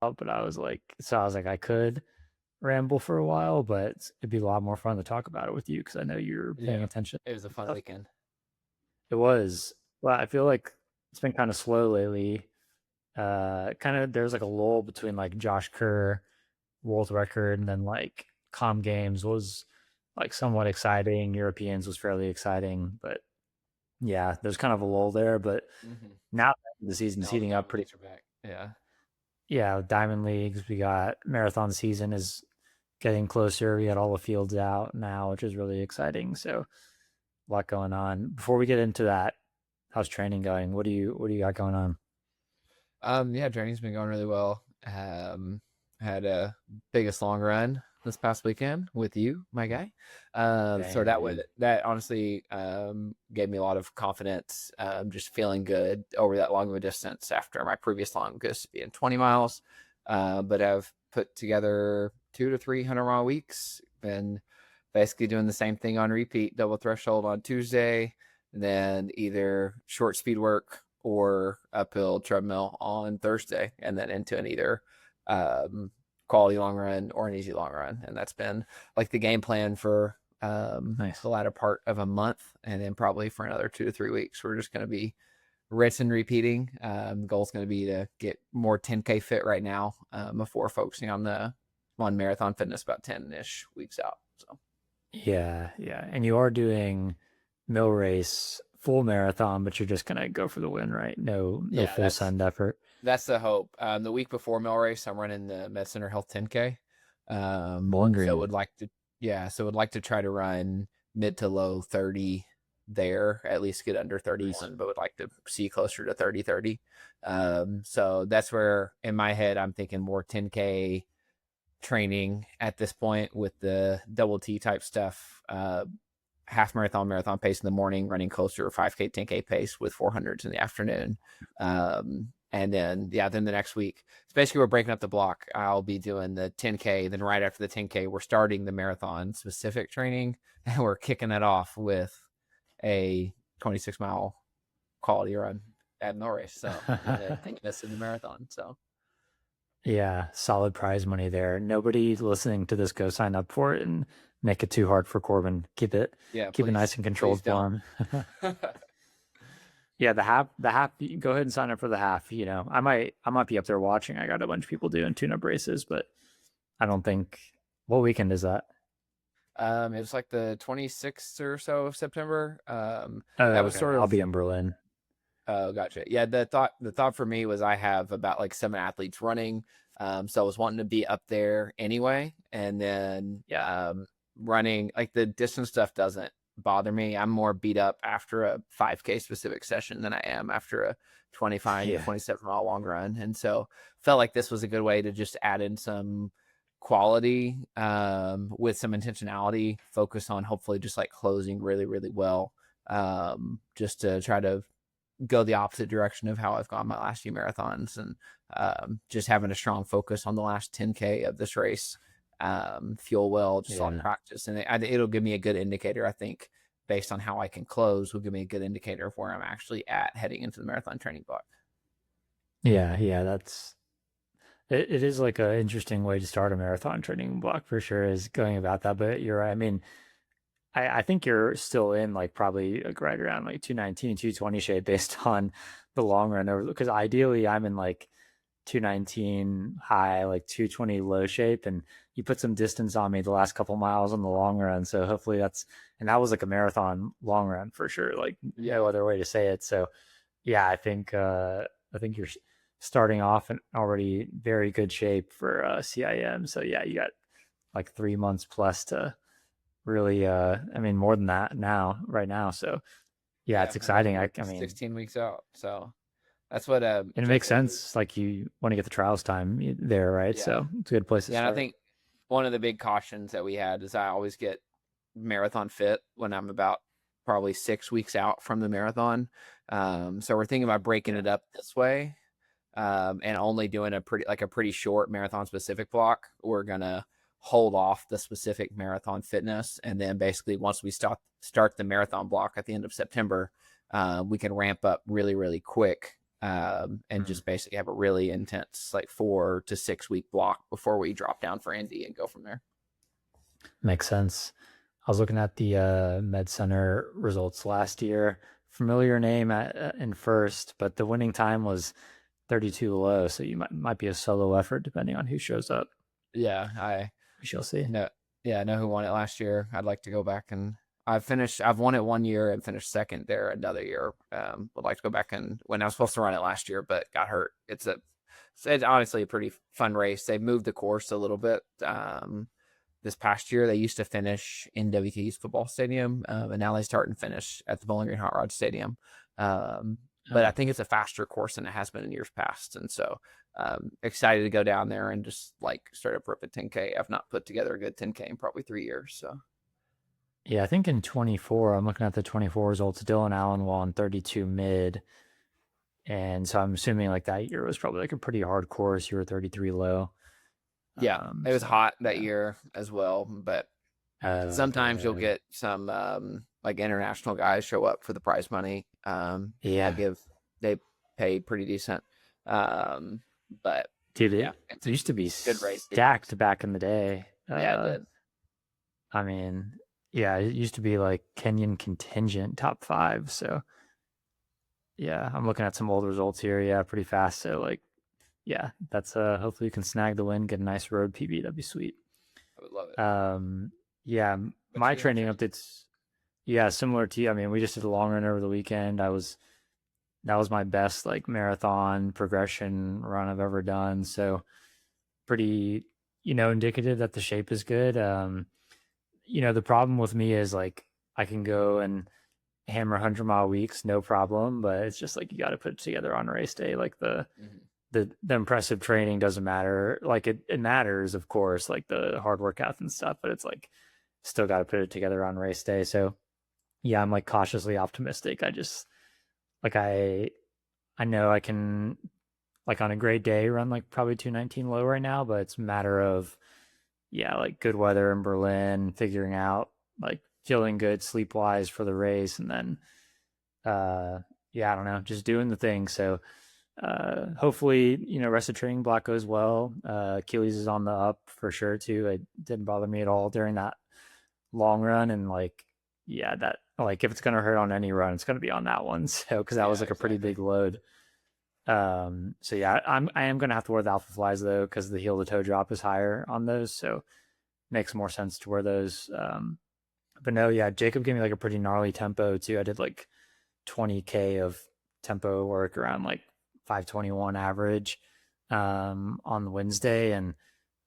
but I was like, I could ramble for a while, but it'd be a lot more fun to talk about it with you because I know you're paying Yeah, attention it was a and fun stuff. weekend. It was. Well, I feel like it's been kind of slow lately. Kind of there's like a lull between like Josh Kerr world record and then like Com Games was like somewhat exciting. Europeans was fairly exciting, but yeah, there's kind of a lull there. But Hmm. now the season's Now the heating up Diamond pretty. Leagues are back. Yeah. Yeah, Diamond Leagues. We got marathon season is getting closer. We got all the fields out now, which is really exciting. So a lot going on. Before we get into that, how's training going? What do you got going on? Yeah, training's been going really well. Had a biggest long run this past weekend with you, my guy. So Dang, that dude. that honestly gave me a lot of confidence. Just feeling good over that long of a distance after my previous longest being 20 miles. But I've put together 2 to 3 100 mile weeks. Been basically doing the same thing on repeat, double threshold on Tuesday, and then either short speed work or uphill treadmill on Thursday, and then into an either um, quality long run or an easy long run. And that's been like the game plan for Nice. the latter part of a month, and then probably for another 2 to 3 weeks. We're just going to be rinsing, repeating. The goal is going to be to get more 10K fit right now before focusing on the on marathon fitness about 10-ish weeks out. So Yeah, yeah. And you are doing mill race full marathon, but you're just gonna go for the win, right? No yeah, full send effort. that's the hope. The week before mill race, I'm running the Med Center Health 10K. Bowling So Green. would like to, yeah, so would like to try to run mid to low 30 there, at least get under Nice. 31, but would like to see closer to 30. So that's where in my head I'm thinking more 10K training at this point with the double T type stuff. Half marathon, marathon pace in the morning, running closer to 5K, 10K pace with 400s in the afternoon. And then, yeah, then the next week, it's basically we're breaking up the block. I'll be doing the 10K. Then right after the 10K, we're starting the marathon specific training, and we're kicking that off with a 26-mile quality run at mill race. So, and then taking us in the marathon. So, Yeah, solid prize money there. Nobody listening to this, go sign up for it and make it too hard for Corbin. yeah, Keep it nice and please controlled for don't. him. Yeah, the half. You can go ahead and sign up for the half. I might be up there watching. I got a bunch of people doing tune-up races, but I don't think. What weekend is that? It was like the 26th or so of September. Oh, That was okay. sort I'll of. be in Berlin. Oh, gotcha. Yeah, the thought for me was I have about like 7 athletes running, so I was wanting to be up there anyway, and then Yeah, running like the distance stuff doesn't bother me. I'm more beat up after a 5K specific session than I am after a 25 to yeah, 27 mile long run, and so felt like this was a good way to just add in some quality with some intentionality, focus on hopefully just like closing really really well, just to try to go the opposite direction of how I've gone my last few marathons, and just having a strong focus on the last 10K of this race. Fuel well, just on yeah. practice, and it'll give me a good indicator. I think based on how I can close, will give me a good indicator of where I'm actually at heading into the marathon training block. Yeah, yeah, it is like an interesting way to start a marathon training block for sure is going about that. But you're right. I mean, I think you're still in like probably like right around like 219, 220 shape based on the long run over because ideally I'm in like 219 high, like 220 low shape, and you put some distance on me the last couple miles on the long run. So hopefully and that was like a marathon long run for sure, like no Yeah, other way to say it. So yeah, I think you're starting off in already very good shape for CIM. So yeah, you got like 3 months plus to really I mean more than that now right now. So yeah, yeah, it's and then exciting. we're I mean 16 weeks out, so that's what and it makes Jacob. sense. Like you want to get the trials time there, right? Yeah, So it's a good place to yeah, and I start. think one of the big cautions that we had is I always get marathon fit when I'm about probably 6 weeks out from the marathon. So we're thinking about breaking Yeah. it up this way, and only doing a pretty short marathon specific block. We're gonna hold off the specific marathon fitness, and then basically once we start the marathon block at the end of September, we can ramp up really really quick and Mm, just basically have a really intense like 4 to 6 week block before we drop down for Indy and go from there. makes sense. I was looking at the Med Center results last year. Familiar name in first, but the winning time was 32 low. So you might be a solo effort depending on who shows up. Yeah, I We shall see. know. Yeah, I know who won it last year. I'd like to go back and I've won it one year and finished second there another year. Would like to go back and when I was supposed to run it last year, but got hurt. It's honestly a pretty fun race. They moved the course a little bit. This past year, they used to finish in WT's football stadium, and now they start and finish at the Bowling Green Hot Rod Stadium. But I Oh, think it's a faster course than it has been in years past, and so excited to go down there and just like start up rip a 10K. I've not put together a good 10K in probably 3 years, so yeah. I think in 24, I'm looking at the 24 results. Dylan Allen won 32 mid. And so I'm assuming like that year was probably like a pretty hard course. You were 33 low. yeah, it was So hot that yeah. year as well. But sometimes you'll Okay. get some like international guys show up for the prize money. That Yeah. give they pay pretty decent. Um, but Dude, yeah, it used to be good race, good course. stacked back in the day. Yeah, it did. I mean, yeah, it used to be like Kenyan contingent top five. So yeah, I'm looking at some old results here. Yeah, pretty fast. So like, yeah, that's hopefully you can snag the win, get a nice road PB. That'd be sweet. I would love it. Yeah, What my you got training training? updates. Yeah, similar to you. I mean, we just did a long run over the weekend. That was my best like marathon progression run I've ever done. So pretty, indicative that the shape is good. The problem with me is like I can go and hammer 100-mile weeks, no problem, but it's just like you got to put it together on race day. Like Mm-hmm. the impressive training doesn't matter. Like it matters, of course, like the hard workouts and stuff, but it's like still got to put it together on race day. So yeah, I'm like cautiously optimistic. I just like I know I can like on a great day run like probably 219 low right now, but it's a matter of yeah, like good weather in Berlin, figuring out like feeling good sleep wise for the race, and then uh yeah, I don't know, just doing the thing. So hopefully, rest of training block goes well. Achilles is on the up for sure too. It didn't bother me at all during that long run, and like yeah, that like if it's gonna hurt on any run, it's gonna be on that one. So because that was Yeah, like a pretty exactly. big load. So yeah, I am gonna have to wear the alpha flies though because the heel to toe drop is higher on those, so makes more sense to wear those. But no, yeah, Jacob gave me like a pretty gnarly tempo too. I did like 20K of tempo work around like 521 average on the Wednesday, and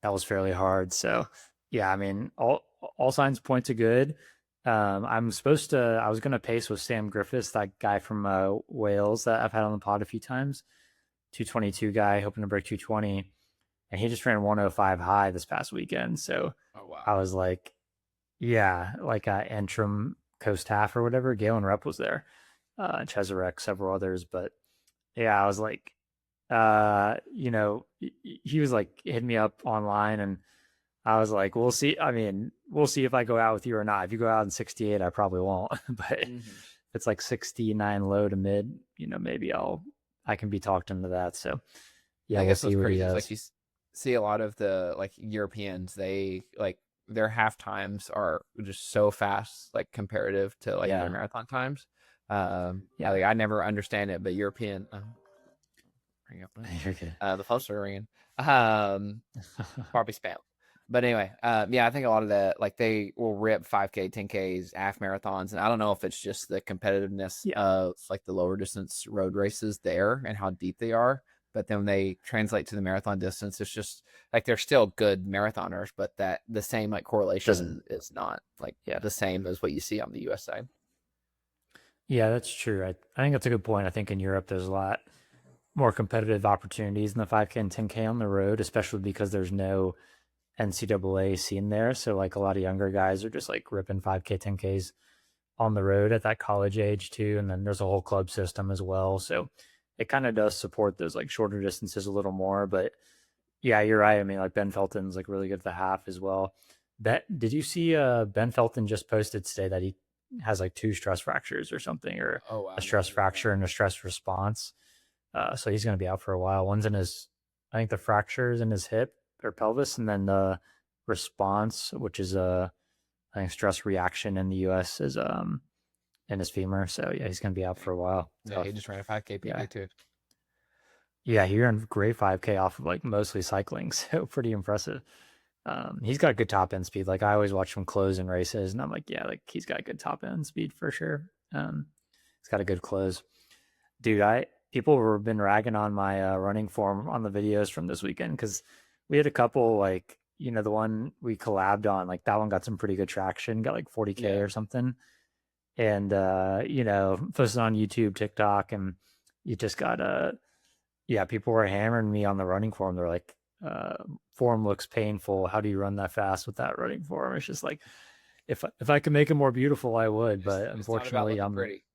that was fairly hard. So yeah, I mean, all signs point to good. I was gonna pace with Sam Griffiths, that guy from Wales that I've had on the pod a few times, 222 guy, hoping to break 220, and he just ran 105 high this past weekend. So Oh wow. I was like, yeah, like Antrim Coast Half or whatever. Galen Rupp was there, Cheserek, several others, but yeah, I was like, he was like hitting me up online, and I was like, we'll see. I mean, we'll see if I go out with you or not. If you go out in 68, I probably won't. But if Mm-hmm. it's like 69 low to mid, maybe I can be talked into that. So yeah, I we'll guess what's see what he crazy is like does. you see a lot of the like Europeans, they like their half times are just so fast, like comparative to like their Yeah, marathon times. yeah, I never understand it, but European, ring up, you're good. the phones are ringing. Um, Probably spam. But anyway, yeah, I think a lot of that, like they will rip 5K, 10Ks, half marathons, and I don't know if it's just the competitiveness Yeah, of like the lower distance road races there and how deep they are. But then when they translate to the marathon distance, it's just like they're still good marathoners, but that the same like correlation doesn't. is not like Yeah, the same as what you see on the US side. yeah, that's true. I think that's a good point. I think in Europe there's a lot more competitive opportunities in the 5K and 10K on the road, especially because there's no NCAA scene there. So like a lot of younger guys are just like ripping 5K, 10Ks on the road at that college age too. And then there's a whole club system as well. So it kind of does support those like shorter distances a little more. But yeah, you're right. I mean, like Ben Felton's like really good at the half as well. Did you see Ben Felton just posted today that he has like two stress fractures or something, or Oh a wow, no, stress I did not. fracture and a stress response? So he's going to be out for a while. One's in his, I think the fractures in his hip or pelvis, and then the response, which is I think stress reaction in the U.S. is in his femur. So yeah, he's going to be out for a while. Yeah, he just ran a 5K Yeah, PB too. yeah, he ran great 5K off of like mostly cycling, so pretty impressive. He's got good top end speed. Like I always watch him close in races, and I'm like, yeah, like he's got good top end speed for sure. He's got a good close, dude. I People have been ragging on my running form on the videos from this weekend because we had a couple like the one we collabed on, like that one got some pretty good traction, got like 40K Yeah. or something, and posted on YouTube, TikTok, and you just got yeah, people were hammering me on the running form. They're like, uh, form looks painful. How do you run that fast with that running form? It's just like, if I could make it more beautiful, I would. But It's not about unfortunately, looking pretty.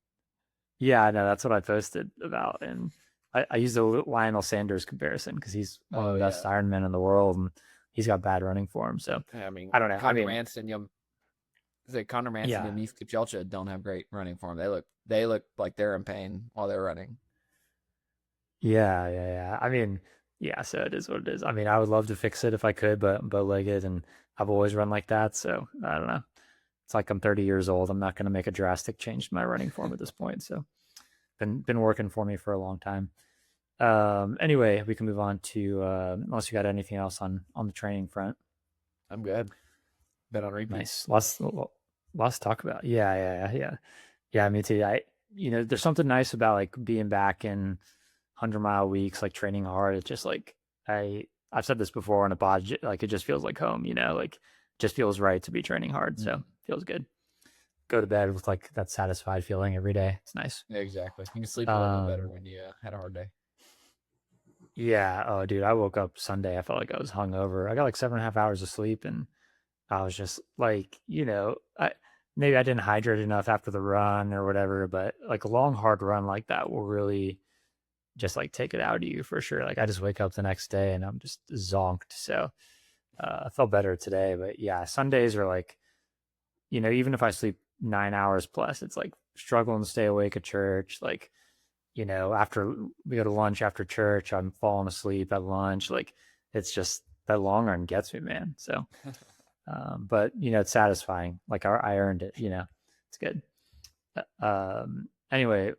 yeah, I know that's what I posted about. And I used the Lionel Sanders comparison because he's one of Oh the best yeah. Ironmen in the world, and he's got bad running form. So I mean, I don't know. I Connor mean, Mantz and Yom, is it Connor Mantz and yeah, Yomif Kejelcha don't have great running form. They look like they're in pain while they're running. yeah. I mean, yeah. So it is what it is. I mean, I would love to fix it if I could, but I'm bow-legged, and I've always run like that. So I don't know. It's like I'm 30 years old. I'm not going to make a drastic change to my running form at this point. So been working for me for a long time. Anyway, we can move on to unless you got anything else on the training front. I'm good. Been on repeat. Nice. Lots to talk about. Yeah. Me too. There's something nice about like being back in 100-mile weeks, like training hard. It's just like I've said this before on a pod, like it just feels like home. Like just feels right to be training hard. So feels good. Go to bed with like that satisfied feeling every day. It's nice. Yeah, exactly. You can sleep a little bit better Um, when you had a hard day. yeah. Oh, dude, I woke up Sunday. I felt like I was hungover. I got like 7.5 hours of sleep, and I was just like, maybe I didn't hydrate enough after the run or whatever, but like a long, hard run like that will really just like take it out of you for sure. Like I just wake up the next day and I'm just zonked. So I felt better today, but yeah, Sundays are like, even if I sleep 9 hours plus, it's like struggling to stay awake at church. Like, after we go to lunch after church, I'm falling asleep at lunch. Like it's just that long run gets me, man. So, but it's satisfying. Like I earned it. It's good. Anyway,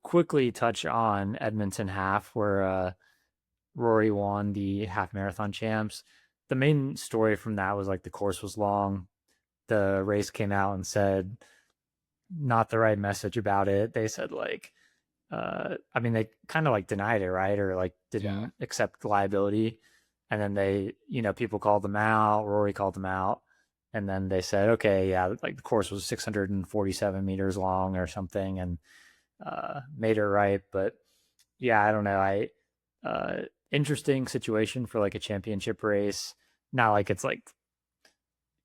quickly touch on Edmonton half, where Rory won the half marathon champs. The main story from that was like the course was long. The race came out and said not the right message about it. They said like, I mean, they kind of like denied it, right? Or like Yeah. didn't accept liability. And then they, people called them out. Rory called them out. And then they said, okay, yeah, like the course was 647 meters long or something, and made it right. But yeah, I don't know. Interesting situation for like a championship race. Not like it's like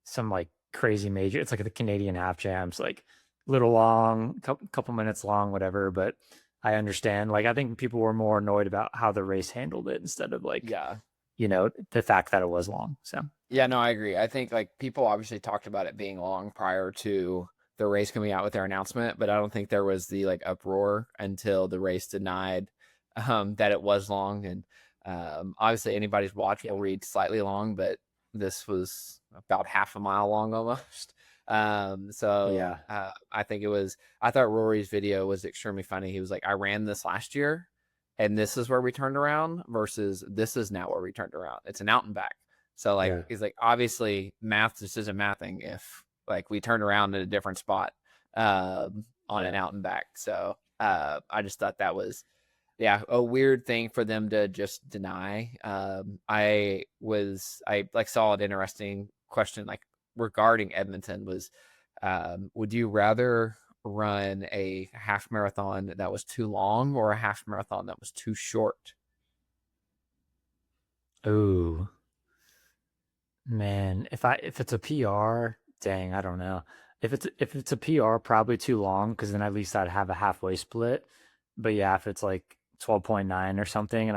some like crazy major. It's like the Canadian half champs, like little long, couple minutes long, whatever. But I understand. Like I think people were more annoyed about how the race handled it instead of like Yeah. the fact that it was long. So Yeah, no, I agree. I think like people obviously talked about it being long prior to the race coming out with their announcement, but I don't think there was the like uproar until the race denied that it was long. And obviously anybody's watch will read slightly long, but this was about half a mile long almost. So yeah, I think I thought Rory's video was extremely funny. He was like, I ran this last year and this is where we turned around versus this is now where we turned around. It's an out and back. So like yeah, he's like, obviously math just isn't mathing if like we turned around at a different spot on an yeah. out and back. So I just thought that was yeah, a weird thing for them to just deny. I like saw an interesting question like regarding Edmonton was would you rather run a half marathon that was too long or a half marathon that was too short? Ooh, man, if it's a PR, dang, I don't know. If it's a PR, probably too long because then at least I'd have a halfway split. But yeah, if it's like 12.9 or something, and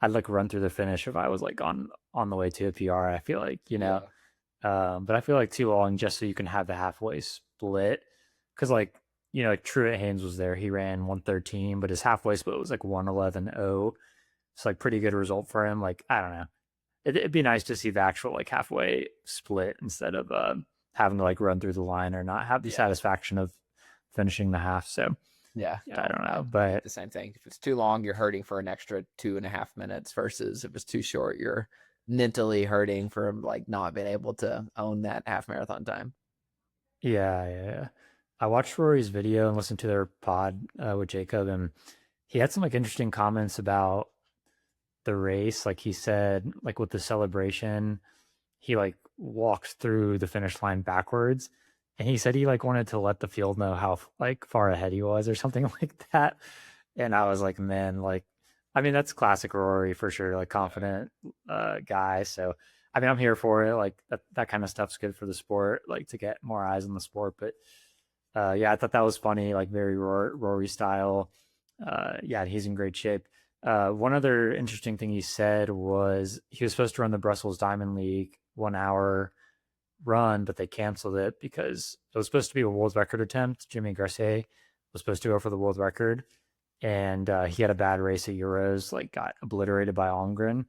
I'd like run through the finish if I was like on the way to a PR. I feel like Yeah. but I feel like too long just so you can have the halfway split because like like Truett Haynes was there. He ran 113, but his halfway split was like 111.0. It's like pretty good result for him. Like, I don't know. It'd be nice to see the actual like halfway split instead of having to like run through the line or not have the Yeah. satisfaction of finishing the half. So Yeah, yeah, I no, don't I know, think but the same thing. If it's too long, you're hurting for an extra 2.5 minutes versus if it's too short, you're mentally hurting for like not being able to own that half marathon time. yeah. I watched Rory's video and listened to their pod with Jacob, and he had some like interesting comments about the race. Like he said, like with the celebration, he like walked through the finish line backwards, and he said he like wanted to let the field know how like far ahead he was or something like that. And I was like, man, like, I mean, that's classic Rory for sure, like Yeah. confident guy. So I mean, I'm here for it. Like that kind of stuff's good for the sport, like to get more eyes on the sport. But yeah, I thought that was funny, like very Rory style. Yeah, he's in great shape. One other interesting thing he said was he was supposed to run the Brussels Diamond League 1 hour run, but they canceled it because it was supposed to be a world record attempt. Jimmy Garcia was supposed to go for the world record, and he had a bad race at Euros, like got obliterated by Almgren,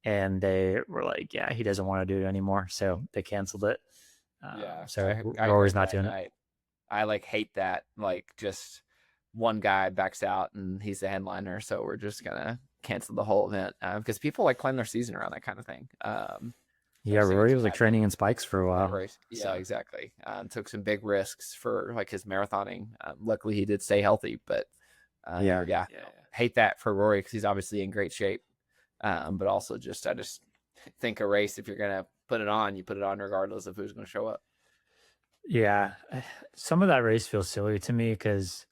and they were like, "Yeah, he doesn't want to do it anymore," so they canceled it. Yeah, So I Rory's heard not that, doing and it. I like hate that. Like, just one guy backs out and he's the headliner, so we're just gonna cancel the whole event because people like plan their season around that kind of thing. So I Yeah, just think Rory it's was like bad training in spikes for a bad while. race. Yeah, So exactly. Took some big risks for like his marathoning. Luckily, he did stay healthy, but yeah, yeah, yeah, no, hate that for Rory because he's obviously in great shape. But also just I just think a race, if you're gonna put it on, you put it on regardless of who's gonna show up. yeah. Some of that race feels silly to me because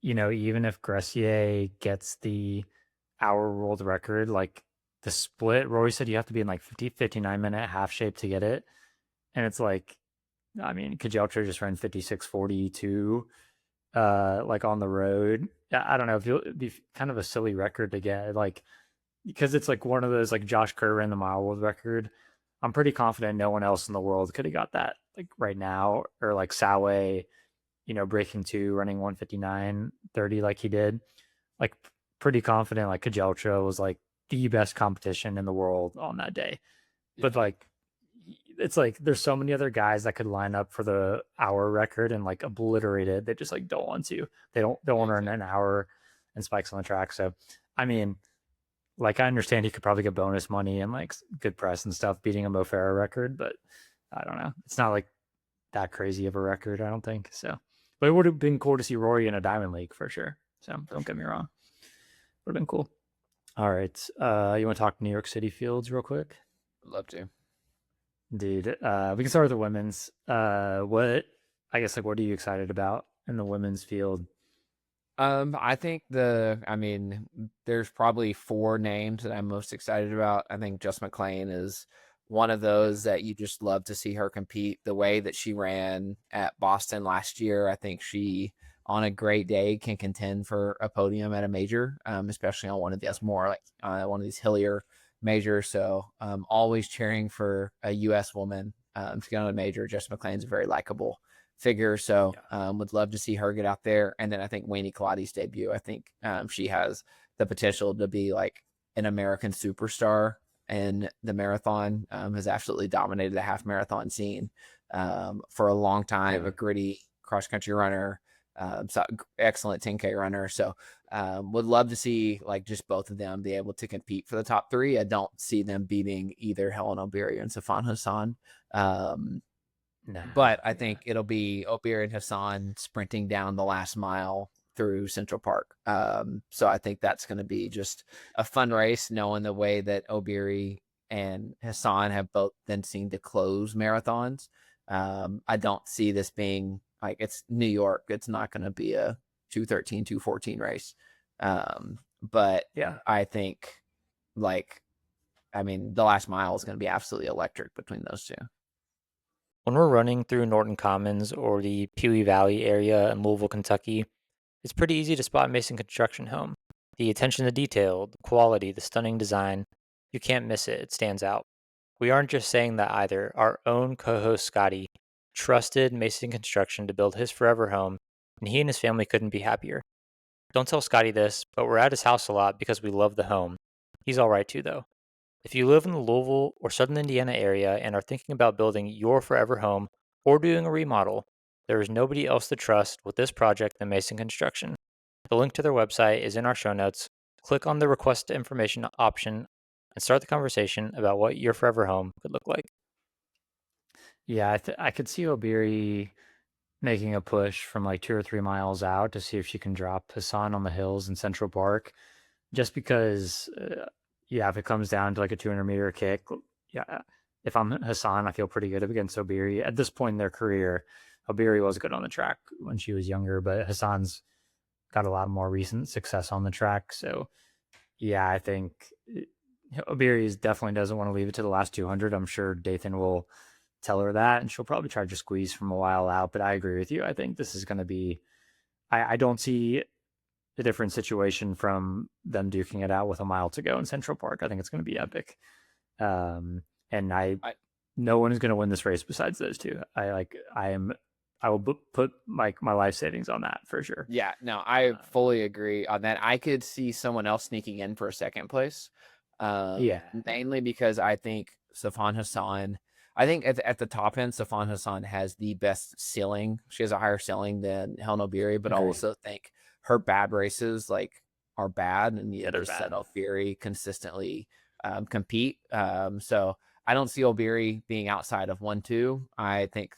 even if Gressier gets the hour world record, like the split, Rory said you have to be in like 59-minute half shape to get it. And it's like, I mean, Kejelcha just ran 56:42, like on the road. I don't know. It'd be kind of a silly record to get, like, because it's like one of those, like Josh Kerr ran the mile world record. I'm pretty confident no one else in the world could have got that, like right now, or like Sawe, breaking two, running 159:30 like he did. Like pretty confident, like Kejelcha was like the best competition in the world on that day. But Yeah, like it's like there's so many other guys that could line up for the hour record and like obliterate it. They just like don't want to. They don't want to run an exactly. hour and spikes on the track. So I mean, like I understand he could probably get bonus money and like good press and stuff beating a Mo Farah record, but I don't know. It's not like that crazy of a record, I don't think. So, but it would have been cool to see Rory in a Diamond League for sure. So For don't get me sure. wrong. Would have been cool. All right. You want to talk New York City fields real quick? Would love to. Dude, we can start with the women's. I guess like what are you excited about in the women's field? I think I mean, there's probably four names that I'm most excited about. I think Just McClain is one of those that you just love to see her compete. The way that she ran at Boston last year, I think she, on a great day, can contend for a podium at a major, especially on one of Yeah. these more like one of these hillier majors. So, always cheering for a U.S. woman to get on a major. Just McClain's very likable figure. So Yeah. would love to see her get out there. And then I think Wayne Colotti's debut. I think she has the potential to be like an American superstar. And the marathon has absolutely dominated the half marathon scene for a long time. Yeah. A gritty cross country runner, so excellent 10K runner. So would love to see like just both of them be able to compete for the top three. I don't see them beating either Helen Obiri and Safan Hassan. Um, No. but I Yeah. think it'll be Obir and Hassan sprinting down the last mile through Central Park. So I think that's going to be just a fun race, knowing the way that Obiri and Hassan have both been seen to close marathons. I don't see this being like it's New York. It's not going to be a 2:13, 2:14 race. But Yeah. I think like, I mean, the last mile is going to be absolutely electric between those two. When we're running through Norton Commons or the Pewee Valley area in Louisville, Kentucky, it's pretty easy to spot Mason Construction Home. The attention to detail, the quality, the stunning design, you can't miss it. It stands out. We aren't just saying that either. Our own co host Scotty trusted Mason Construction to build his forever home and he and his family couldn't be happier. Don't tell Scotty this, but we're at his house a lot because we love the home. He's alright too, though. If you live in the Louisville or Southern Indiana area and are thinking about building your forever home or doing a remodel, there is nobody else to trust with this project than Mason Construction. The link to their website is in our show notes. Click on the request information option and start the conversation about what your forever home could look like. Yeah, I could see Obiri making a push from like 2 or 3 miles out to see if she can drop Hassan on the hills in Central Park, just because, yeah, if it comes down to like a 200-meter kick, yeah, if I'm Hassan, I feel pretty good against Obiri. At this point in their career, Obiri was good on the track when she was younger, but Hassan's got a lot more recent success on the track. So, yeah, I think Obiri definitely doesn't want to leave it to the last 200. I'm sure Dathan will tell her that, and she'll probably try to squeeze from a while out. But I agree with you. I think this is going to be. I don't see a different situation from them duking it out with a mile to go in Central Park. I think it's going to be epic. And I no one is going to win this race besides those two. I will put my life savings on that for sure. Yeah, no, I fully agree on that. I could see someone else sneaking in for second place, Yeah, mainly because I think Safan Hassan. I think at the top end, Safan Hassan has the best ceiling. She has a higher ceiling than Helen Obiri, but I agreed. also think her bad races are bad, and Yeah, yet they're there's bad. Settle Fury consistently compete. So I don't see Obiri being outside of 1-2. I think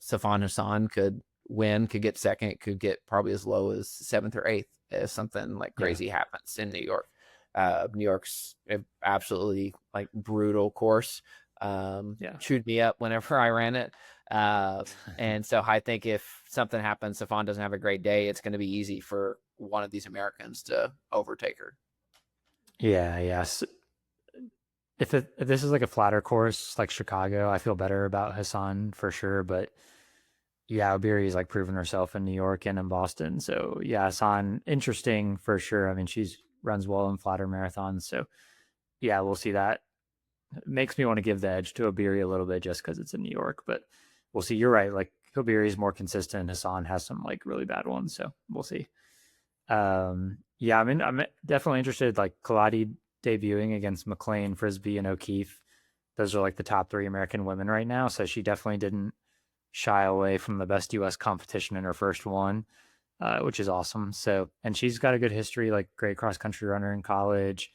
Safan Hassan could win, could get second, could get probably as low as seventh or eighth if something like Yeah, crazy happens in New York. New York's absolutely like brutal course. yeah. Chewed me up whenever I ran it. And so I think if something happens, Safan doesn't have a great day, it's going to be easy for one of these Americans to overtake her. Yeah, yes. If this is like a flatter course like Chicago, I feel better about Hassan for sure. But yeah, Obiri's like proven herself in New York and in Boston. So yeah, Hassan, interesting for sure. I mean, she's runs well in flatter marathons. So yeah, we'll see that. It makes me want to give the edge to Obiri a little bit just because it's in New York. But we'll see. You're right. Like Obiri is more consistent. Hassan has some like really bad ones. So we'll see. Yeah, I mean, I'm definitely interested. Like Kaladi debuting against McLean, Frisbee, and O'Keefe. Those are like the top three American women right now. So she definitely didn't shy away from the best U.S. competition in her first one, which is awesome. So, and she's got a good history, like great cross country runner in college,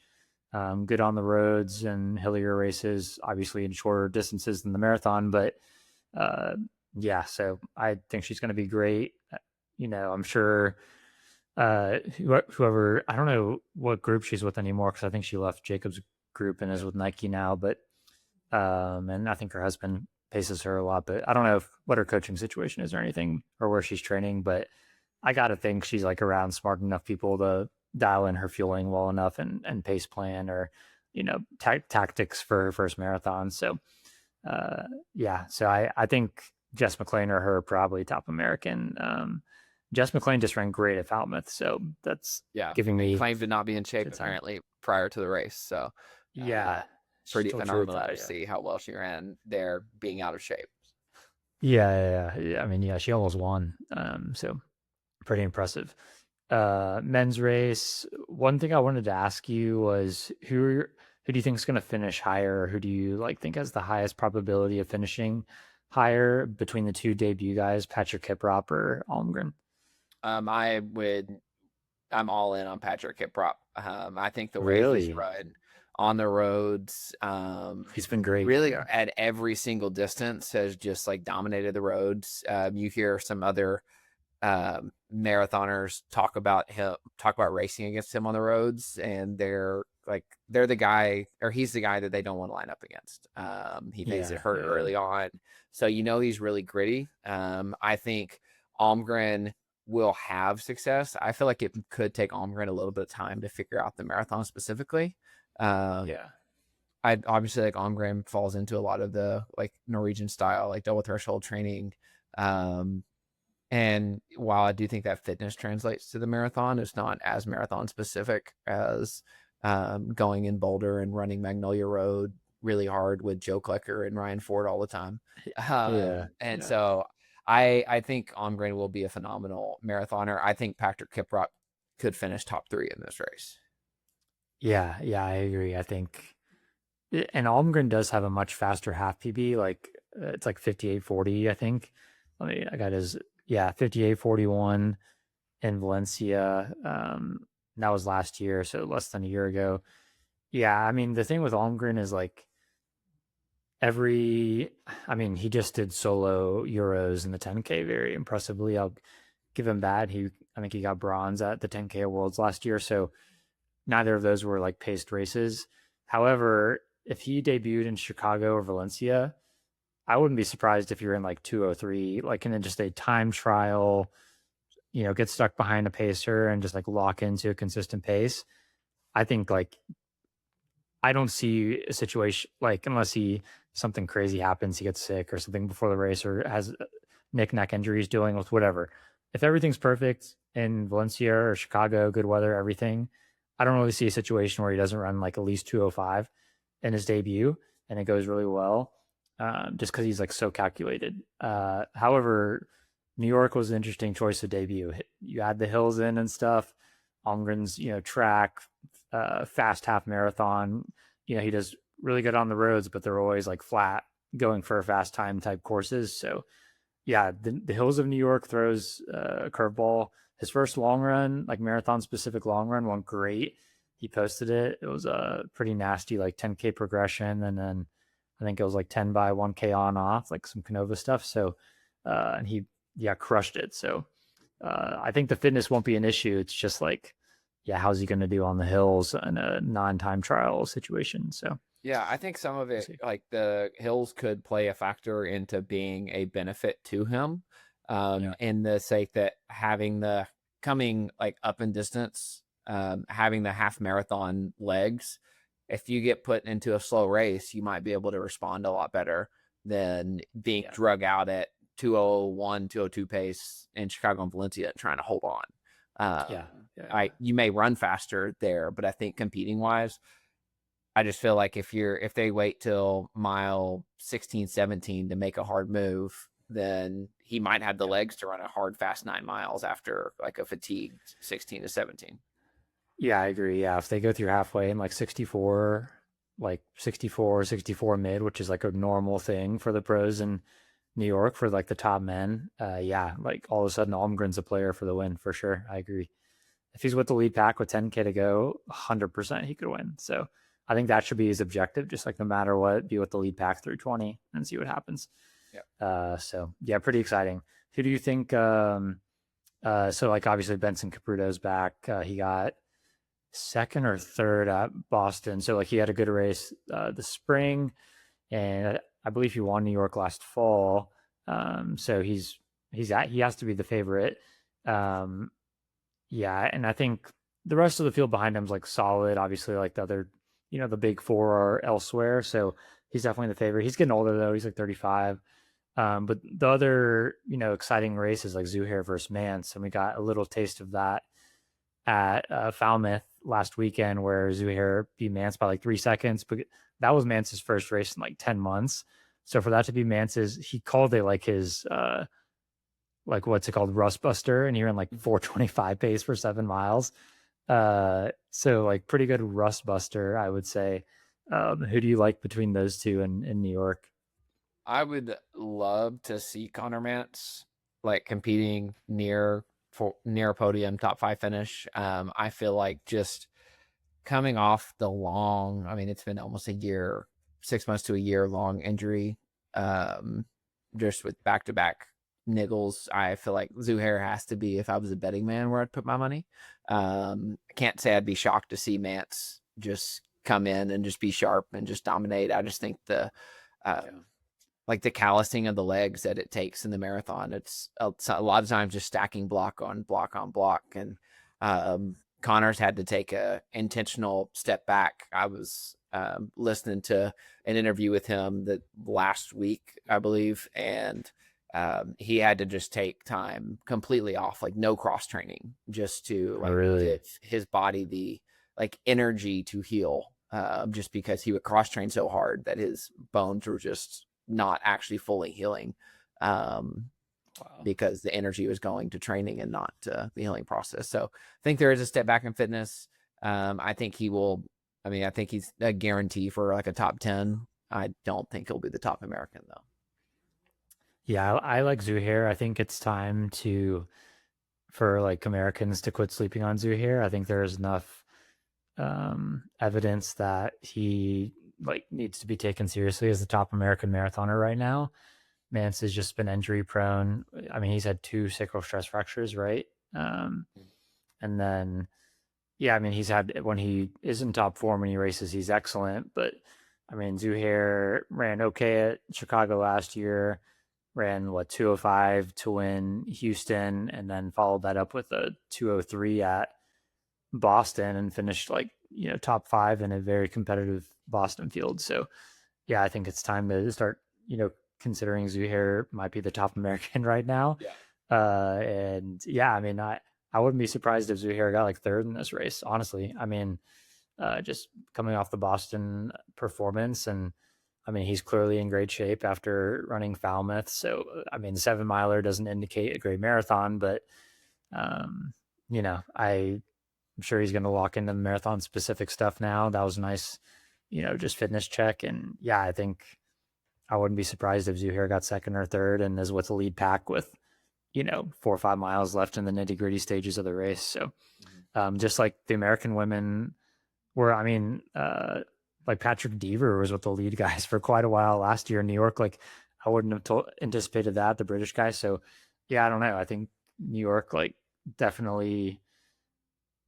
good on the roads and hillier races, obviously in shorter distances than the marathon. But uh, yeah, so I think she's going to be great. I'm sure whoever, I don't know what group she's with anymore because I think she left Jacob's group and is with Nike now. But and I think her husband paces her a lot. But I don't know what her coaching situation is or anything or where she's training. But I gotta think she's like around smart enough people to dial in her fueling well enough and pace plan or tactics for her first marathon. So yeah, so I think Jess McLean or her probably top American. Jess McLean just ran great at Falmouth, so that's Yeah, giving and me claimed to not be in shape good sign. apparently prior to the race. So uh, Yeah, pretty still true with phenomenal that. to Yeah. see how well she ran there being out of shape. Yeah. I mean, yeah, she almost won. So pretty impressive. Men's race. One thing I wanted to ask you was who do you think is going to finish higher? Or who do you like think has the highest probability of finishing higher between the two debut guys, Patrick Kiprop or Almgren? I would I'm all in on Patrick Kiprop. I think the way he's Really? run on the roads, He's been great. really Yeah. at every single distance has just like dominated the roads. You hear some other marathoners talk about racing against him on the roads, and they're the guy, or he's the guy that they don't want to line up against. He makes it Yeah. hurt Yeah. early on, so he's really gritty. I think Almgren will have success. I feel like it could take Almgren a little bit of time to figure out the marathon specifically. Yeah. I obviously like Almgren falls into a lot of the like Norwegian style, like double threshold training. Um, and while I do think that fitness translates to the marathon, it's not as marathon specific as going in Boulder and running Magnolia Road really hard with Joe Klecker and Ryan Ford all the time. Yeah. And Yeah. so I think Almgren will be a phenomenal marathoner. I think Patrick Kiprop could finish top 3 in this race. Yeah, I agree. I think, and Almgren does have a much faster half PB. Like it's like 58:40, I think. I got his 58:41 in Valencia. That was last year, so less than a year ago. Yeah, I mean the thing with Almgren is like he just did solo Euros in the 10K very impressively. I'll give him that. I think he got bronze at the 10K Worlds last year, so neither of those were like paced races. However, if he debuted in Chicago or Valencia, I wouldn't be surprised if you're in like 203, like in just a time trial, get stuck behind a pacer and just like lock into a consistent pace. I think like I don't see a situation like unless something crazy happens, he gets sick or something before the race or has neck injuries, dealing with whatever. If everything's perfect in Valencia or Chicago, good weather, everything, I don't really see a situation where he doesn't run like at least 205 in his debut and it goes really well, just because he's like so calculated. However, New York was an interesting choice of debut. You add the hills in and stuff. Almgren's, track, fast half marathon. He does really good on the roads, but they're always like flat, going for a fast time type courses. So, yeah, the hills of New York throws a curveball. His first long run, like marathon specific long run, went great. He posted it. It was a pretty nasty like 10K progression, and then I think it was like 10 by 1K on off, like some Canova stuff. So, and he crushed it. So, I think the fitness won't be an issue. It's just like, how's he going to do on the hills in a non-time trial situation? So, yeah, I think some of it, like the hills, could play a factor into being a benefit to him, in the sake that having the coming like up in distance, having the half marathon legs, if you get put into a slow race, you might be able to respond a lot better than being drug out at 201, 202 pace in Chicago and Valencia and trying to hold on. You may run faster there, but I think competing wise, I just feel like if they wait till mile 16, 17 to make a hard move, then he might have the legs to run a hard, fast 9 miles after like a fatigued 16 to 17. Yeah, I agree. Yeah, if they go through halfway in like 64, 64 mid, which is like a normal thing for the pros in New York for like the top men, like all of a sudden Almgren's a player for the win for sure. I agree. If he's with the lead pack with 10K to go, 100% he could win. So I think that should be his objective, just like no matter what, be with the lead pack through 20 and see what happens. Pretty exciting. Who do you think? So like obviously Benson Caputo's back. He got second or third at Boston. So like he had a good race the spring, and I believe he won New York last fall. So he has to be the favorite. And I think the rest of the field behind him is like solid. Obviously, like the other, the big four are elsewhere. So he's definitely the favorite. He's getting older though. He's like 35. But the other, exciting race is like Zouhair versus Mantz, and we got a little taste of that at Falmouth last weekend, where Zouhair beat Mantz by like 3 seconds. But that was Mantz's first race in like 10 months. So for that to be Mantz's, he called it like his like what's it called, Rust Buster, and he ran like 4:25 pace for 7 miles. So like pretty good Rust Buster, I would say. Who do you like between those two in New York? I would love to see Connor Mantz like competing near a podium, top 5 finish. I feel like just coming off the long, it's been almost a year, 6 months to a year long injury, just with back-to-back niggles. I feel like Zouhair has to be, if I was a betting man, where I'd put my money. I can't say I'd be shocked to see Mantz just come in and just be sharp and just dominate. I just think like the callousing of the legs that it takes in the marathon, it's a lot of times just stacking block on block on block. And Connor's had to take a intentional step back. I was listening to an interview with him that last week, I believe, and he had to just take time completely off, like no cross training, just to give his body the like energy to heal, just because he would cross train so hard that his bones were just not actually fully healing. Wow. because the energy was going to training and not the healing process. So I think there is a step back in fitness. I think he will. I mean, I think he's a guarantee for like a top 10. I don't think he'll be the top American though. Yeah, I like Zouhair. I think it's time for like Americans to quit sleeping on Zouhair. I think there's enough evidence that he like needs to be taken seriously as the top American marathoner right now. Mantz has just been injury prone. I mean, he's had 2 sacral stress fractures, right? And then, yeah, I mean, he's had, when he is in top form when he races, he's excellent. But I mean, Zouhair ran okay at Chicago last year, ran what 205 to win Houston, and then followed that up with a 203 at Boston and finished like, you know, top 5 in a very competitive Boston field. So yeah, I think it's time to start, you know, considering Zouhair might be the top American right now. Yeah. And yeah, I mean, I wouldn't be surprised if Zouhair got like 3rd in this race, honestly. I mean, just coming off the Boston performance, and I mean, he's clearly in great shape after running Falmouth. So, I mean, the 7-miler doesn't indicate a great marathon, but, you know, I'm sure he's going to walk into the marathon specific stuff now. That was nice, you know, just fitness check. And yeah, I think I wouldn't be surprised if Zouhair got 2nd or 3rd and is with the lead pack with, you know, 4 or 5 miles left in the nitty gritty stages of the race. So, just like the American women were, I mean, like Patrick Deaver was with the lead guys for quite a while last year in New York. Like I wouldn't have anticipated that, the British guy. So yeah, I don't know. I think New York, like definitely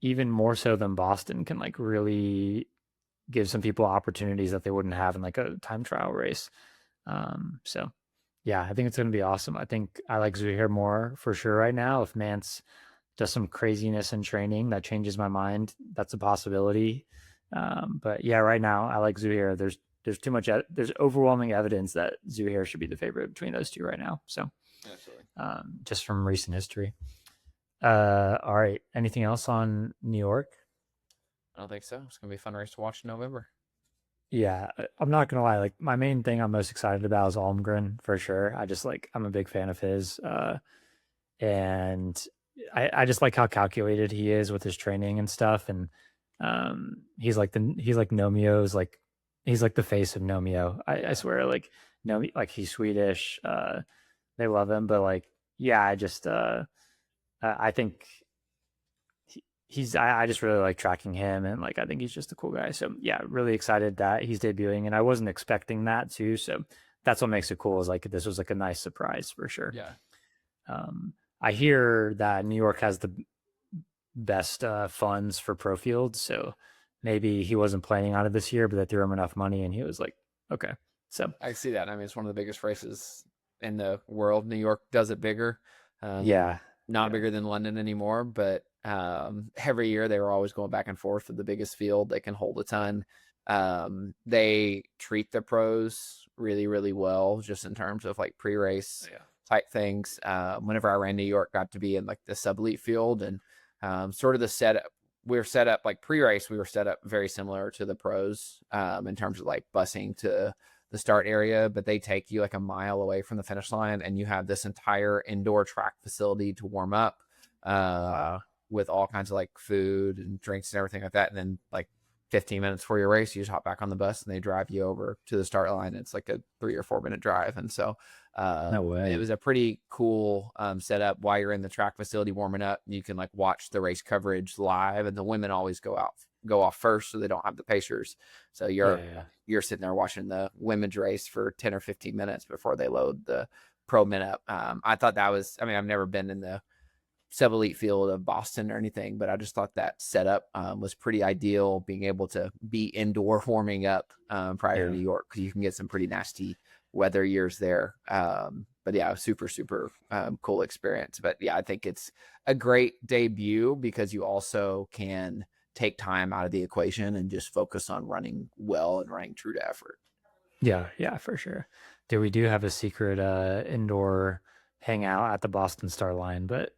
even more so than Boston, can like really give some people opportunities that they wouldn't have in like a time trial race. So yeah, I think it's going to be awesome. I think I like Zouhair more for sure right now. If Mantz does some craziness in training that changes my mind, that's a possibility. But yeah, right now I like Zouhair. There's too much. There's overwhelming evidence that Zouhair should be the favorite between those 2 right now. So, just from recent history. All right. Anything else on New York? I don't think so. It's gonna be a fun race to watch in November. Yeah, I'm not gonna lie. Like my main thing I'm most excited about is Almgren for sure. I'm a big fan of his, and I just like how calculated he is with his training and stuff. And he's like Nomio's like he's like the face of Nomio. I swear, like Nomi, like he's Swedish. They love him, but like yeah, I think I just really like tracking him, and like I think he's just a cool guy. So yeah, really excited that he's debuting, and I wasn't expecting that too. So that's what makes it cool. Is like this was like a nice surprise for sure. Yeah. I hear that New York has the best funds for pro fields, so maybe he wasn't planning on it this year, but they threw him enough money, and he was like, okay. So I see that. I mean, it's one of the biggest races in the world. New York does it bigger. yeah, Not bigger than London anymore, but every year they were always going back and forth for the biggest field. They can hold a ton. They treat the pros really, really well, just in terms of like pre-race type things. Whenever I ran New York, got to be in like the sub-elite field, and sort of the setup. We were set up like pre-race. We were set up very similar to the pros in terms of like busing to the start area, but they take you like a mile away from the finish line, and you have this entire indoor track facility to warm up with all kinds of like food and drinks and everything like that. And then like 15 minutes before your race, you just hop back on the bus and they drive you over to the start line. It's like a 3 or 4 minute drive. And so no way. It was a pretty cool setup while you're in the track facility warming up. You can like watch the race coverage live, and the women always go off first, so they don't have the pacers. So you're sitting there watching the women's race for 10 or 15 minutes before they load the pro men up. I thought that was, I mean, I've never been in the sub-elite field of Boston or anything, but I just thought that setup was pretty ideal, being able to be indoor warming up prior to New York, because you can get some pretty nasty weather years there. But yeah, super, super cool experience. But yeah, I think it's a great debut because you also can take time out of the equation and just focus on running well and running true to effort. Yeah, for sure. We do have a secret indoor hangout at the Boston Star Line, but